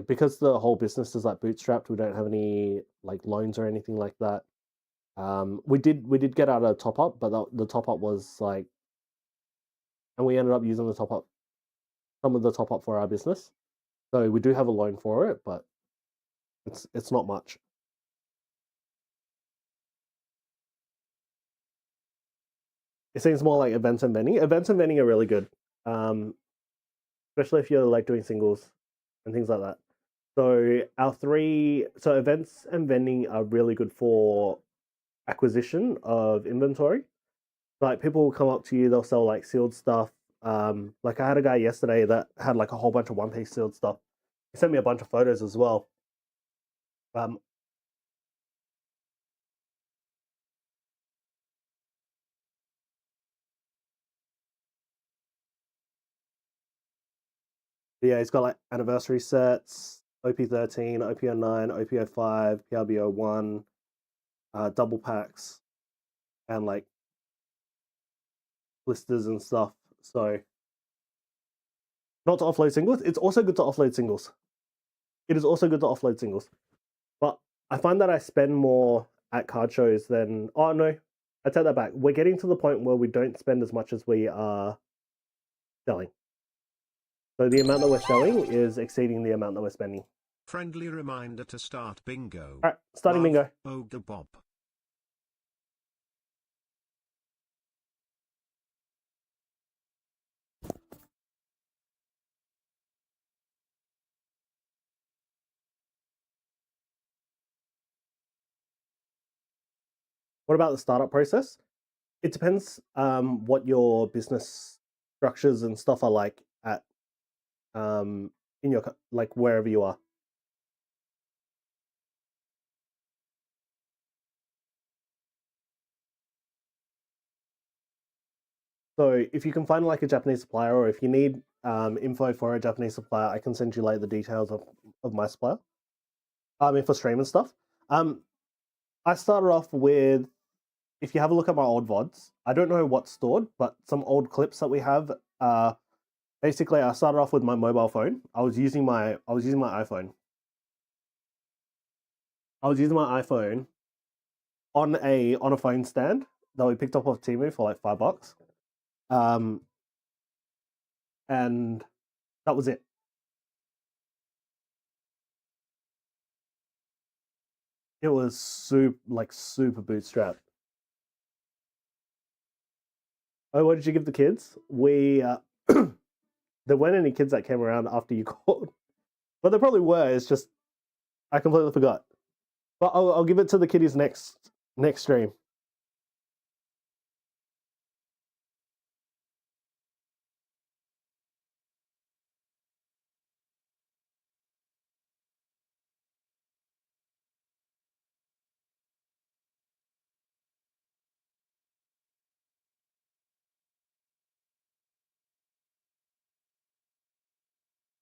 because the whole business is bootstrapped, we don't have any loans or anything like that. We did get out a top up, but the top up was and we ended up using some of the top up for our business. So we do have a loan for it, but it's not much. It seems more like events and vending. Events and vending are really good, especially if you're doing singles and things like that. So so events and vending are really good for acquisition of inventory. Like people will come up to you, they'll sell like sealed stuff. Like I had a guy yesterday that had like a whole bunch of One Piece sealed stuff. He sent me a bunch of photos as well. Um, yeah, he's got like anniversary sets, OP13, OP09, OP05, PRBO1, double packs, and like blisters and stuff. So not to offload singles. It's also good to offload singles. It is also good to offload singles. But I find that I spend more at card shows than no, I take that back. We're getting to the point where we don't spend as much as we are selling. So the amount that we're selling is exceeding the amount that we're spending. Friendly reminder to start bingo. All right, starting Love, bingo. Ogre Bob. What about the startup process? It depends what your business structures and stuff are like at in your like wherever you are. So if you can find like a Japanese supplier, or if you need info for a Japanese supplier, I can send you like the details of my supplier. I mean for stream and stuff. I started off with, if you have a look at my old VODs, I don't know what's stored, but some old clips that we have. Basically, I started off with my mobile phone. I was using my iPhone. I was using my iPhone on a phone stand that we picked up off Temu for like $5. And that was it. It was super bootstrapped. Oh, what did you give the kids? There weren't any kids that came around after you called, but there probably were. It's just I completely forgot. But I'll give it to the kiddies next stream.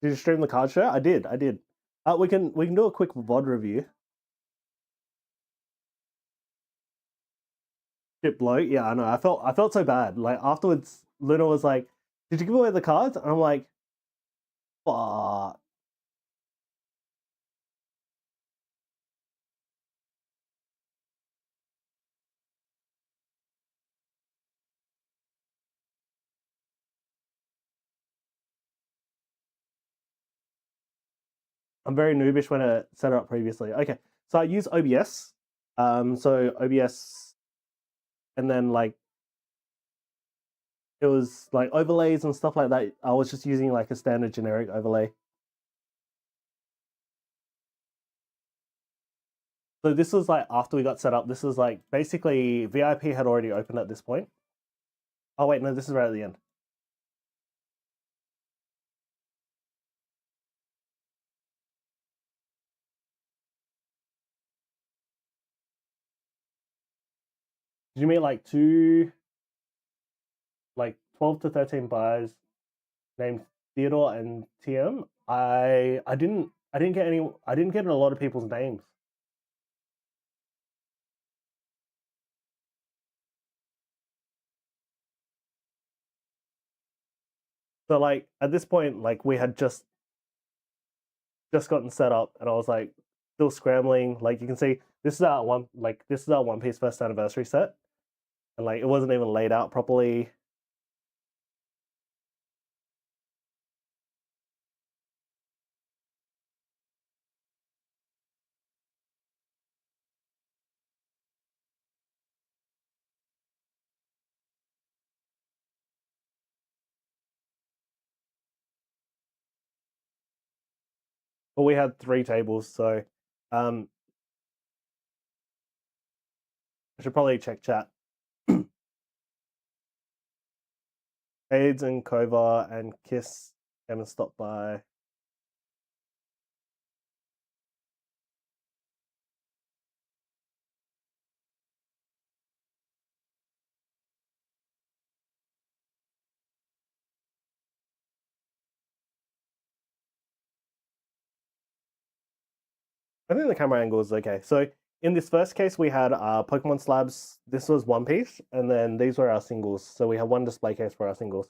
Did you stream the card show? I did. We can do a quick VOD review. Shit blow. Yeah, I know. I felt so bad. Like afterwards, Luna was like, "Did you give away the cards?" And I'm like, "Fuck." I'm very noobish when I set it up previously. Okay, so I use OBS. So OBS, and then like it was like overlays and stuff like that. I was just using like a standard generic overlay. So this was like after we got set up. This was like basically VIP had already opened at this point. Oh wait, no, this is right at the end. Did you meet like 12 to 13 buyers named Theodore and TM? I didn't get a lot of people's names. So like at this point, like we had just gotten set up, and I was like still scrambling. Like you can see, this is our One Piece first anniversary set, and like it wasn't even laid out properly. but we had 3 tables, so I should probably check chat. AIDS and Kova and Kiss haven't stopped by. I think the camera angle is okay. So in this first case, we had Pokemon Slabs. This was one piece, and then these were our singles. So we have one display case for our singles.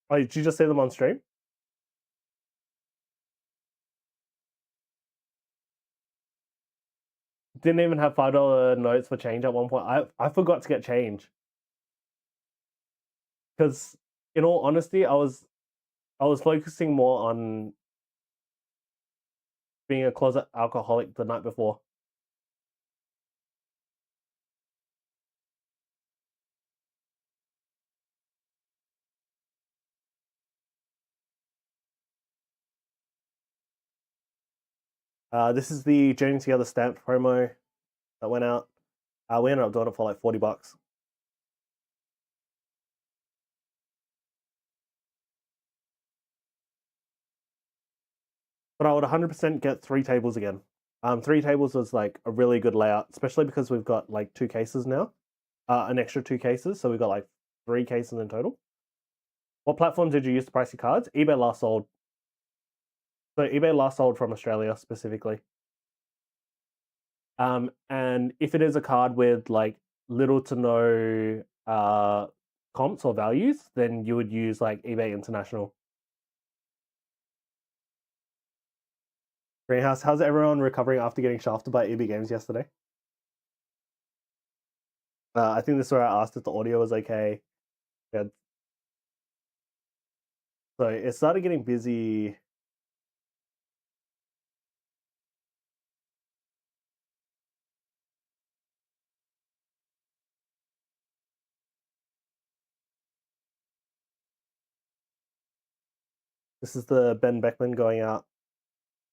Oh, did you just see them on stream? Didn't even have $5 notes for change at one point. I forgot to get change. Because in all honesty, I was focusing more on being a closet alcoholic the night before. This is the Journey Together stamp promo that went out. We ended up doing it for like $40. But I would 100% get 3 tables again. 3 tables was like a really good layout, especially because we've got like 2 cases now, an extra 2 cases, so we've got like 3 cases in total. What platform did you use to price your cards? eBay last sold. So eBay last sold from Australia specifically. And if it is a card with like little to no comps or values, then you would use like eBay International. Greenhouse, how's everyone recovering after getting shafted by EB Games yesterday? I think this is where I asked if the audio was okay. Yeah. So it started getting busy. This is the Ben Beckman going out.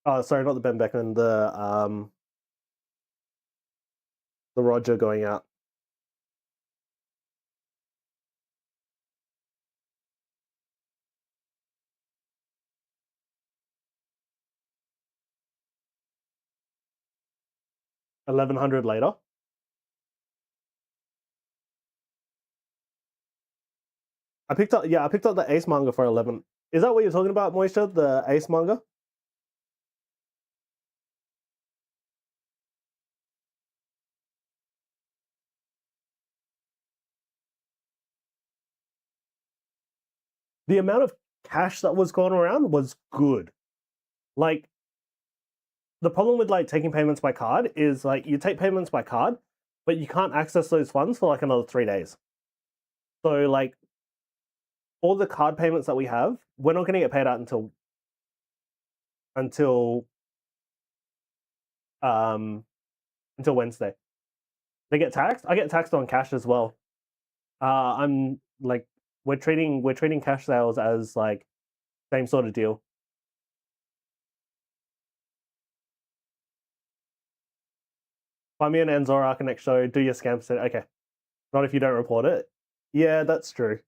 Oh, sorry, not the Ben Beckman, the Roger going out. $1,100 later. I picked up the Ace manga for 11. Is that what you're talking about, Moisture? The Ace manga? The amount of cash that was going around was good. Like, the problem with like taking payments by card is like you take payments by card, but you can't access those funds for like another 3 days. So like all the card payments that we have, we're not going to get paid out until Wednesday. They get taxed. I get taxed on cash as well. I'm like we're treating cash sales as like same sort of deal. Find me an Anzora next show. Do your scam set. Okay, not if you don't report it. Yeah, that's true.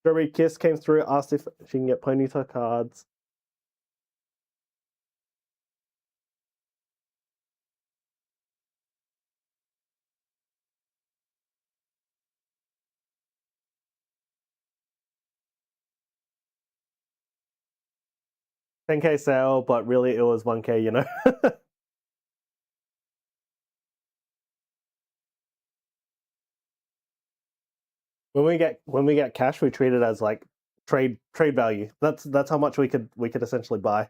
Strawberry Kiss came through, asked if she can get Ponyta cards. $10K sale, but really it was $1K, you know. when we get cash, we treat it as like trade value. That's how much we could essentially buy.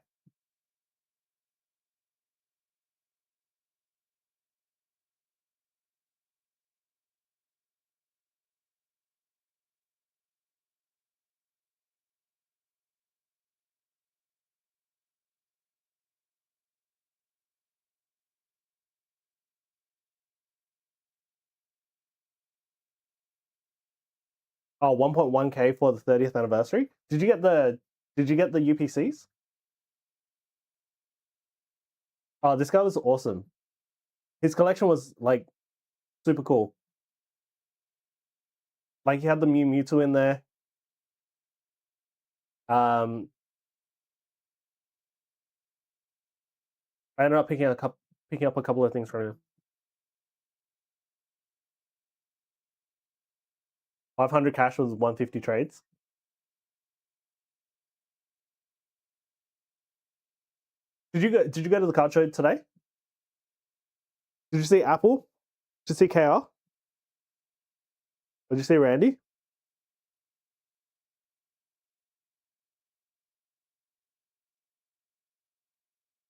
Oh, 1.1k for the 30th anniversary. Did you get the UPCs? Oh, this guy was awesome. His collection was like super cool. Like he had the Mewtwo in there. I ended up picking up a couple of things from him. 500 cash was 150 trades. Did you go to the card show today? Did you see Apple? Did you see KR? Did you see Randy?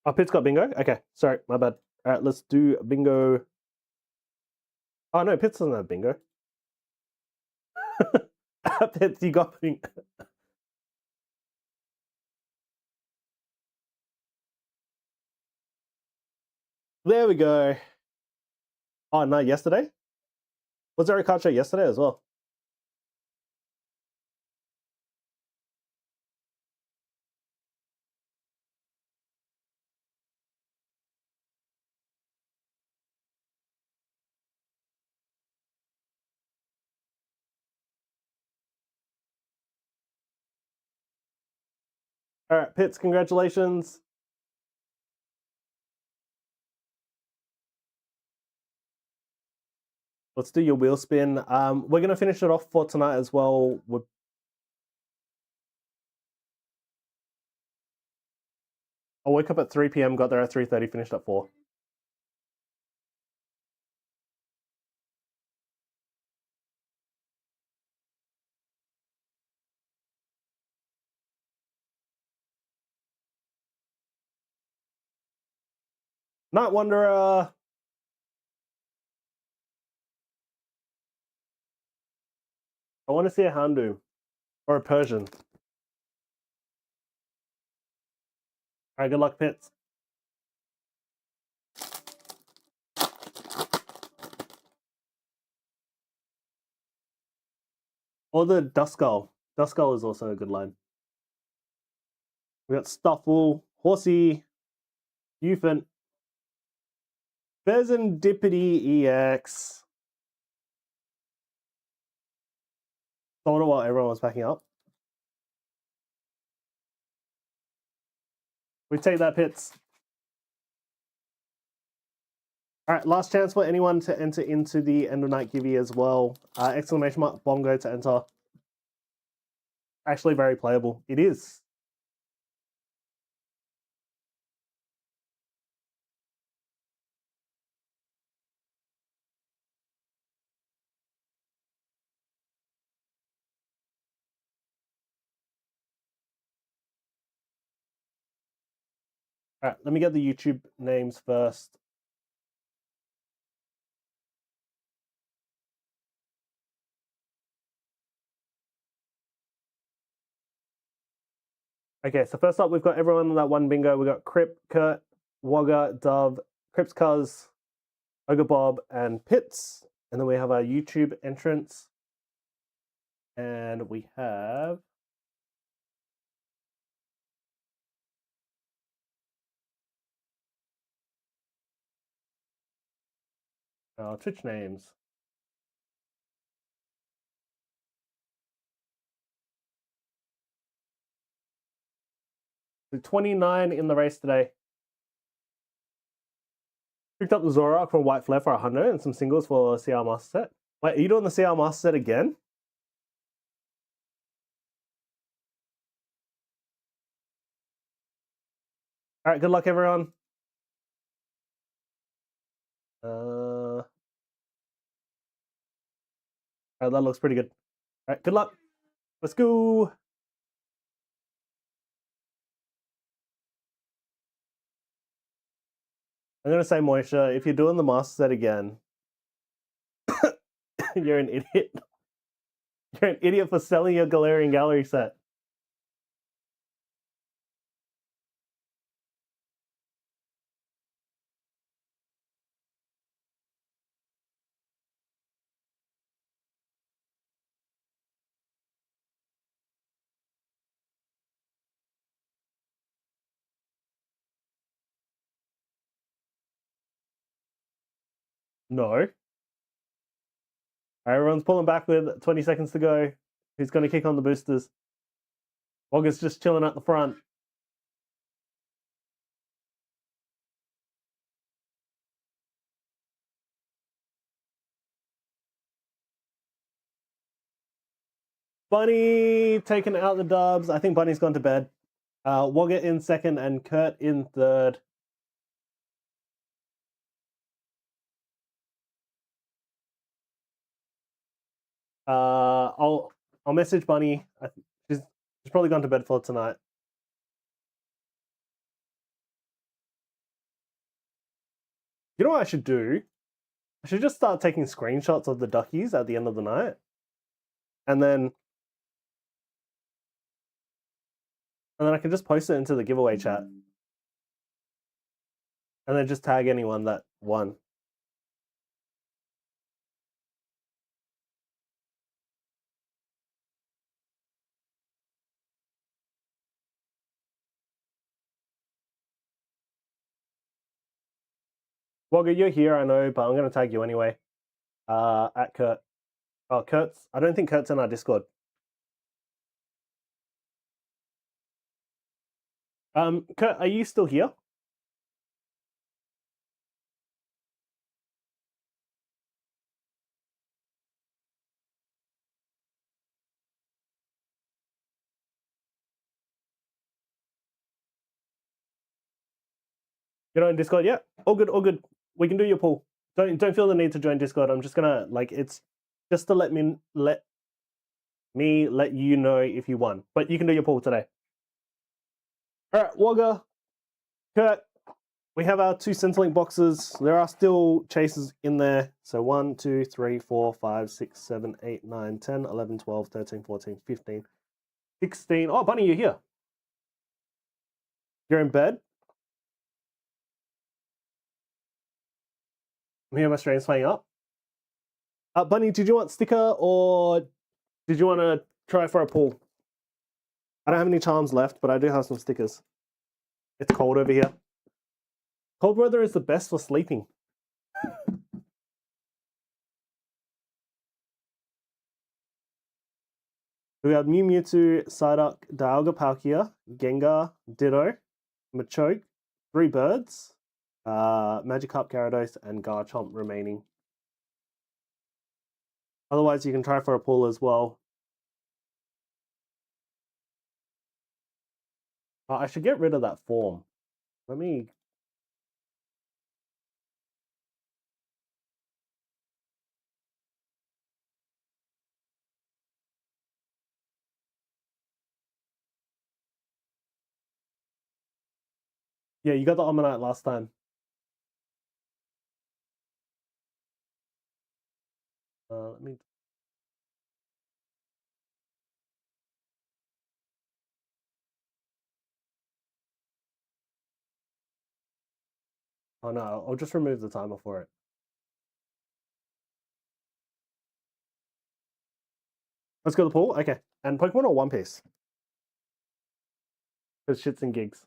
Oh, Pitt's got bingo? Okay, sorry, my bad. All right, let's do bingo. Oh, no, Pitt doesn't have bingo. Pitt, you got bingo. There we go. Oh, no, yesterday? Was there a card show yesterday as well? All right, Pitts, congratulations. Let's do your wheel spin. We're going to finish it off for tonight as well. I woke up at 3 p.m., got there at 3:30, finished at 4. Night Wanderer. I want to see a Houndoom or a Persian. All right, good luck, Pitts. Or the Duskull. Duskull is also a good line. We got Stuffle, Horsey, Euphant, Pheasantipity EX. Sold it while everyone was packing up. We take that, Pitts. All right, last chance for anyone to enter into the end of night givey as well. Exclamation mark bongo to enter. Actually very playable. It is. All right, let me get the YouTube names first. Okay, so first up, we've got everyone in that one bingo. We've got Crip, Kurt, Wogger, Dove, Crips Cuz, Ogre Bob, and Pitts. And then we have our YouTube entrance. And we have our Twitch names. So 29 in the race today. Picked up the Zoroark from White Flare for 100 and some singles for CR Master Set. Wait, are you doing the CR Master Set again? All right, good luck, everyone. All right, that looks pretty good. All right, good luck. Let's go. I'm going to say, Moisha, if you're doing the Master Set again, you're an idiot. You're an idiot for selling your Galarian Gallery set. No. Everyone's pulling back with 20 seconds to go. Who's going to kick on the boosters? Wogger's just chilling at the front. Bunny taking out the dubs. I think Bunny's gone to bed. Wogger in second and Kurt in third. I'll message Bunny. She's probably gone to bed for tonight. You know what I should do? I should just start taking screenshots of the duckies at the end of the night. And then I can just post it into the giveaway chat. And then just tag anyone that won. Wogger, you're here, I know, but I'm going to tag you anyway. At Kurt. Oh, Kurt's... I don't think Kurt's in our Discord. Kurt, are you still here? You're not in Discord yet? All good, all good. We can do your pool. Don't feel the need to join Discord. I'm just gonna it's just to let you know if you won. But you can do your pool today. Alright, Wogger, Kurt, we have our 2 Centrelink boxes. There are still chases in there. So 1, 2, 3, 4, 5, 6, 7, 8, 9, 10, 11, 12, 13, 14, 15, 16. Oh, Bunny, you're here. You're in bed? I'm here, my stream's playing up. Bunny, did you want sticker or did you want to try for a pull? I don't have any charms left, but I do have some stickers. It's cold over here. Cold weather is the best for sleeping. We have Mew Mewtwo, Psyduck, Dialga Palkia, Gengar, Ditto, Machoke, 3 birds, Magikarp, Gyarados, and Garchomp remaining. Otherwise, you can try for a pull as well. I should get rid of that form. Let me... Yeah, you got the Omanyte last time. Let me... Oh no, I'll just remove the timer for it. Let's go to the pool? Okay. And Pokemon or One Piece? Because shits and gigs.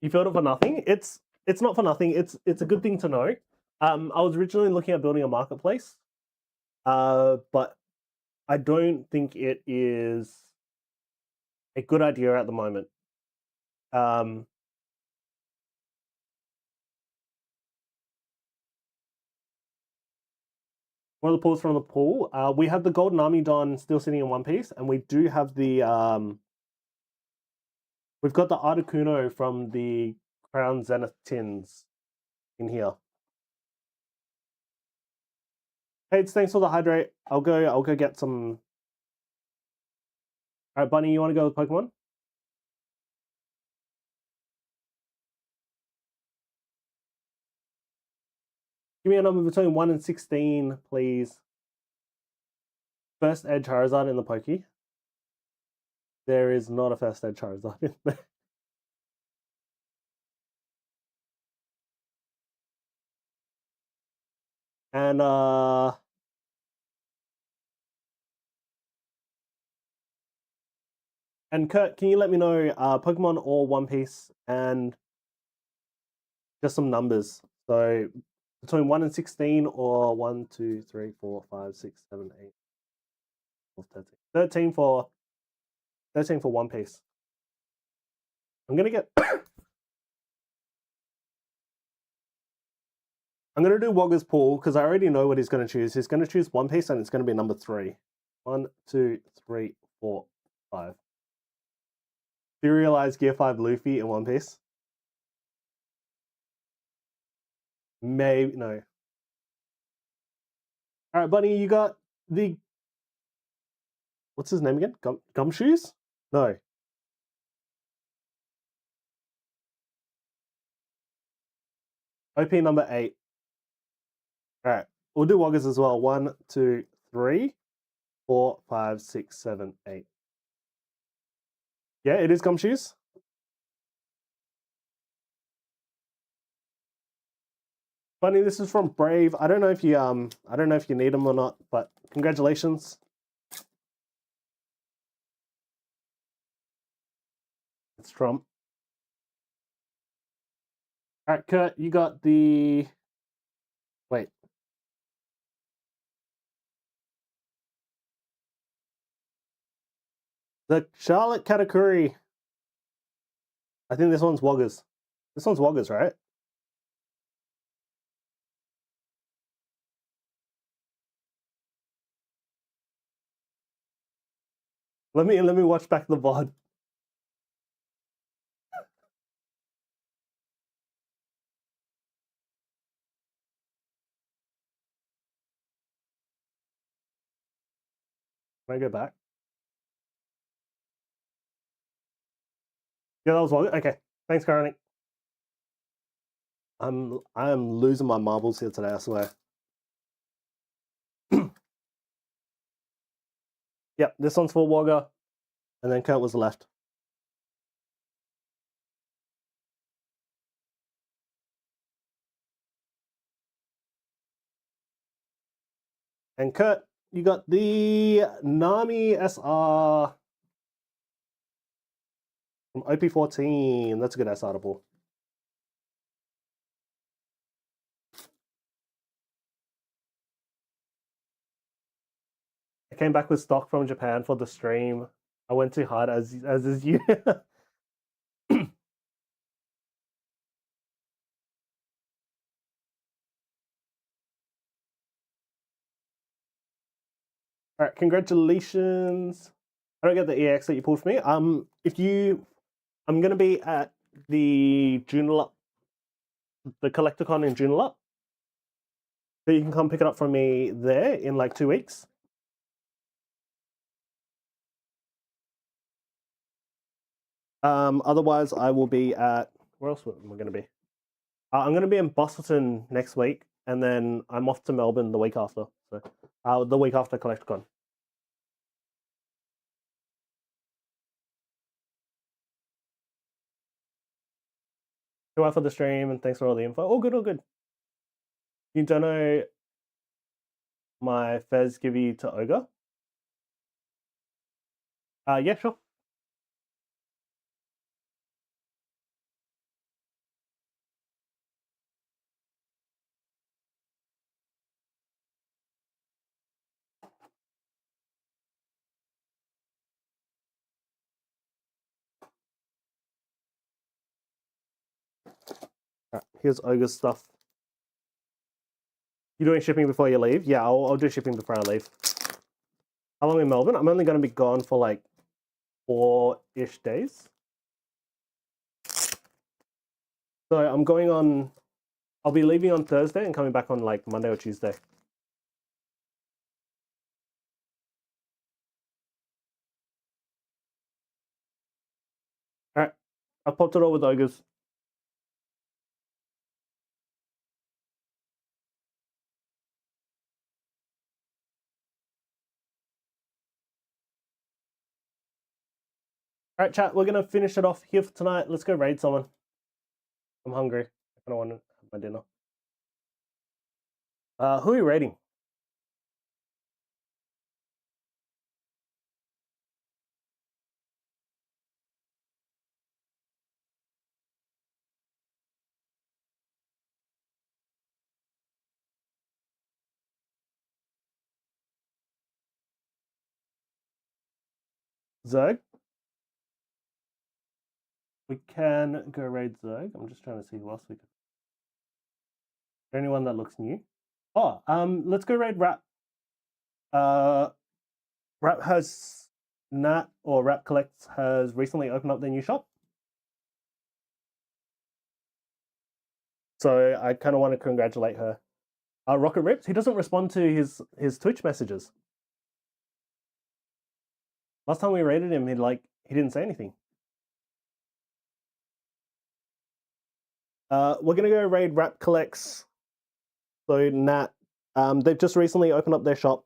You filled it for nothing? It's not for nothing. It's a good thing to know. I was originally looking at building a marketplace, but I don't think it is a good idea at the moment. One of the pulls from the pool. We have the Golden Army Don still sitting in one piece, and we do have the we've got the Articuno from the Crown Zenith tins in here. Hey, thanks for the hydrate. I'll go get some. All right, Bunny, you want to go with Pokemon? Give me a number between 1 and 16, please. First Ed Charizard in the Poké. There is not a first Ed Charizard in there. And Kurt, can you let me know Pokemon or One Piece and just some numbers So between 1 and 16 or 1, 2, 3, 4, 5, 6, 7, 8, 12, 13. 13 for one piece. I'm gonna get I'm gonna do Wogger's pool because I already know what he's gonna choose. He's gonna choose one piece and it's gonna be number 3. 1, 2, 3, 4, 5. Serialized Gear 5 Luffy in one piece. Maybe no. All right, Bunny, you got the what's his name again? Gumshoes? No. OP number 8. All right, we'll do Woggers as well. 1, 2, 3, 4, 5, 6, 7, 8. Yeah, it is Gumshoes. Bunny, this is from Brave. I don't know if you need them or not, but congratulations. It's Trump. All right, Kurt, you got the wait. The Charlotte Katakuri. I think this one's Woggers. This one's Woggers, right? Let me watch back the VOD. Can I go back? Yeah, that was Woggers. Okay. Thanks, Karnik. I'm losing my marbles here today, I swear. Yep, this one's for Wogger. And then Kurt was left. And Kurt, you got the Nami SR from OP14. That's a good SR to pull. I came back with stock from Japan for the stream. I went too hard as is you. All right, congratulations. I don't get the EX that you pulled for me. I'm gonna be at the Joondalup, the Collecticon in Joondalup. So you can come pick it up from me there in like 2 weeks. Otherwise, I will be at where else am I going to be? I'm going to be in Boston next week, and then I'm off to Melbourne the week after. So, the week after Collecticon. Go out for the stream, and thanks for all the info. All good, all good. You don't know my Fez give you to Ogre? Yeah, sure. Right, here's Ogre's stuff. You doing shipping before you leave? Yeah, I'll do shipping before I leave. How long in Melbourne? I'm only going to be gone for like 4-ish days. So I'm going on. I'll be leaving on Thursday and coming back on like Monday or Tuesday. All right, I popped it all with Ogres. All right, chat, we're going to finish it off here for tonight. Let's go raid someone. I'm hungry. I don't want to have my dinner. Who are you raiding? Zerg. We can go raid Zerg. I'm just trying to see who else we could. Is there anyone that looks new? Oh, let's go raid Rap. Rap has Nat or Rap Collects has recently opened up their new shop. So I kind of want to congratulate her. Rocket Rips, he doesn't respond to his Twitch messages. Last time we raided him, he didn't say anything. We're gonna go raid Rap Collects. So Nat, they've just recently opened up their shop.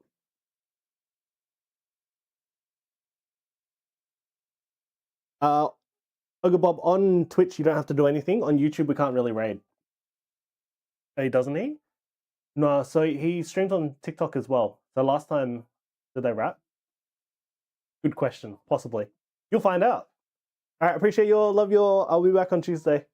Ogre Bob, on Twitch you don't have to do anything. On YouTube we can't really raid. He doesn't he? No, so he streams on TikTok as well. So last time, did they rap? Good question. Possibly. You'll find out. All right, appreciate your love. I'll be back on Tuesday.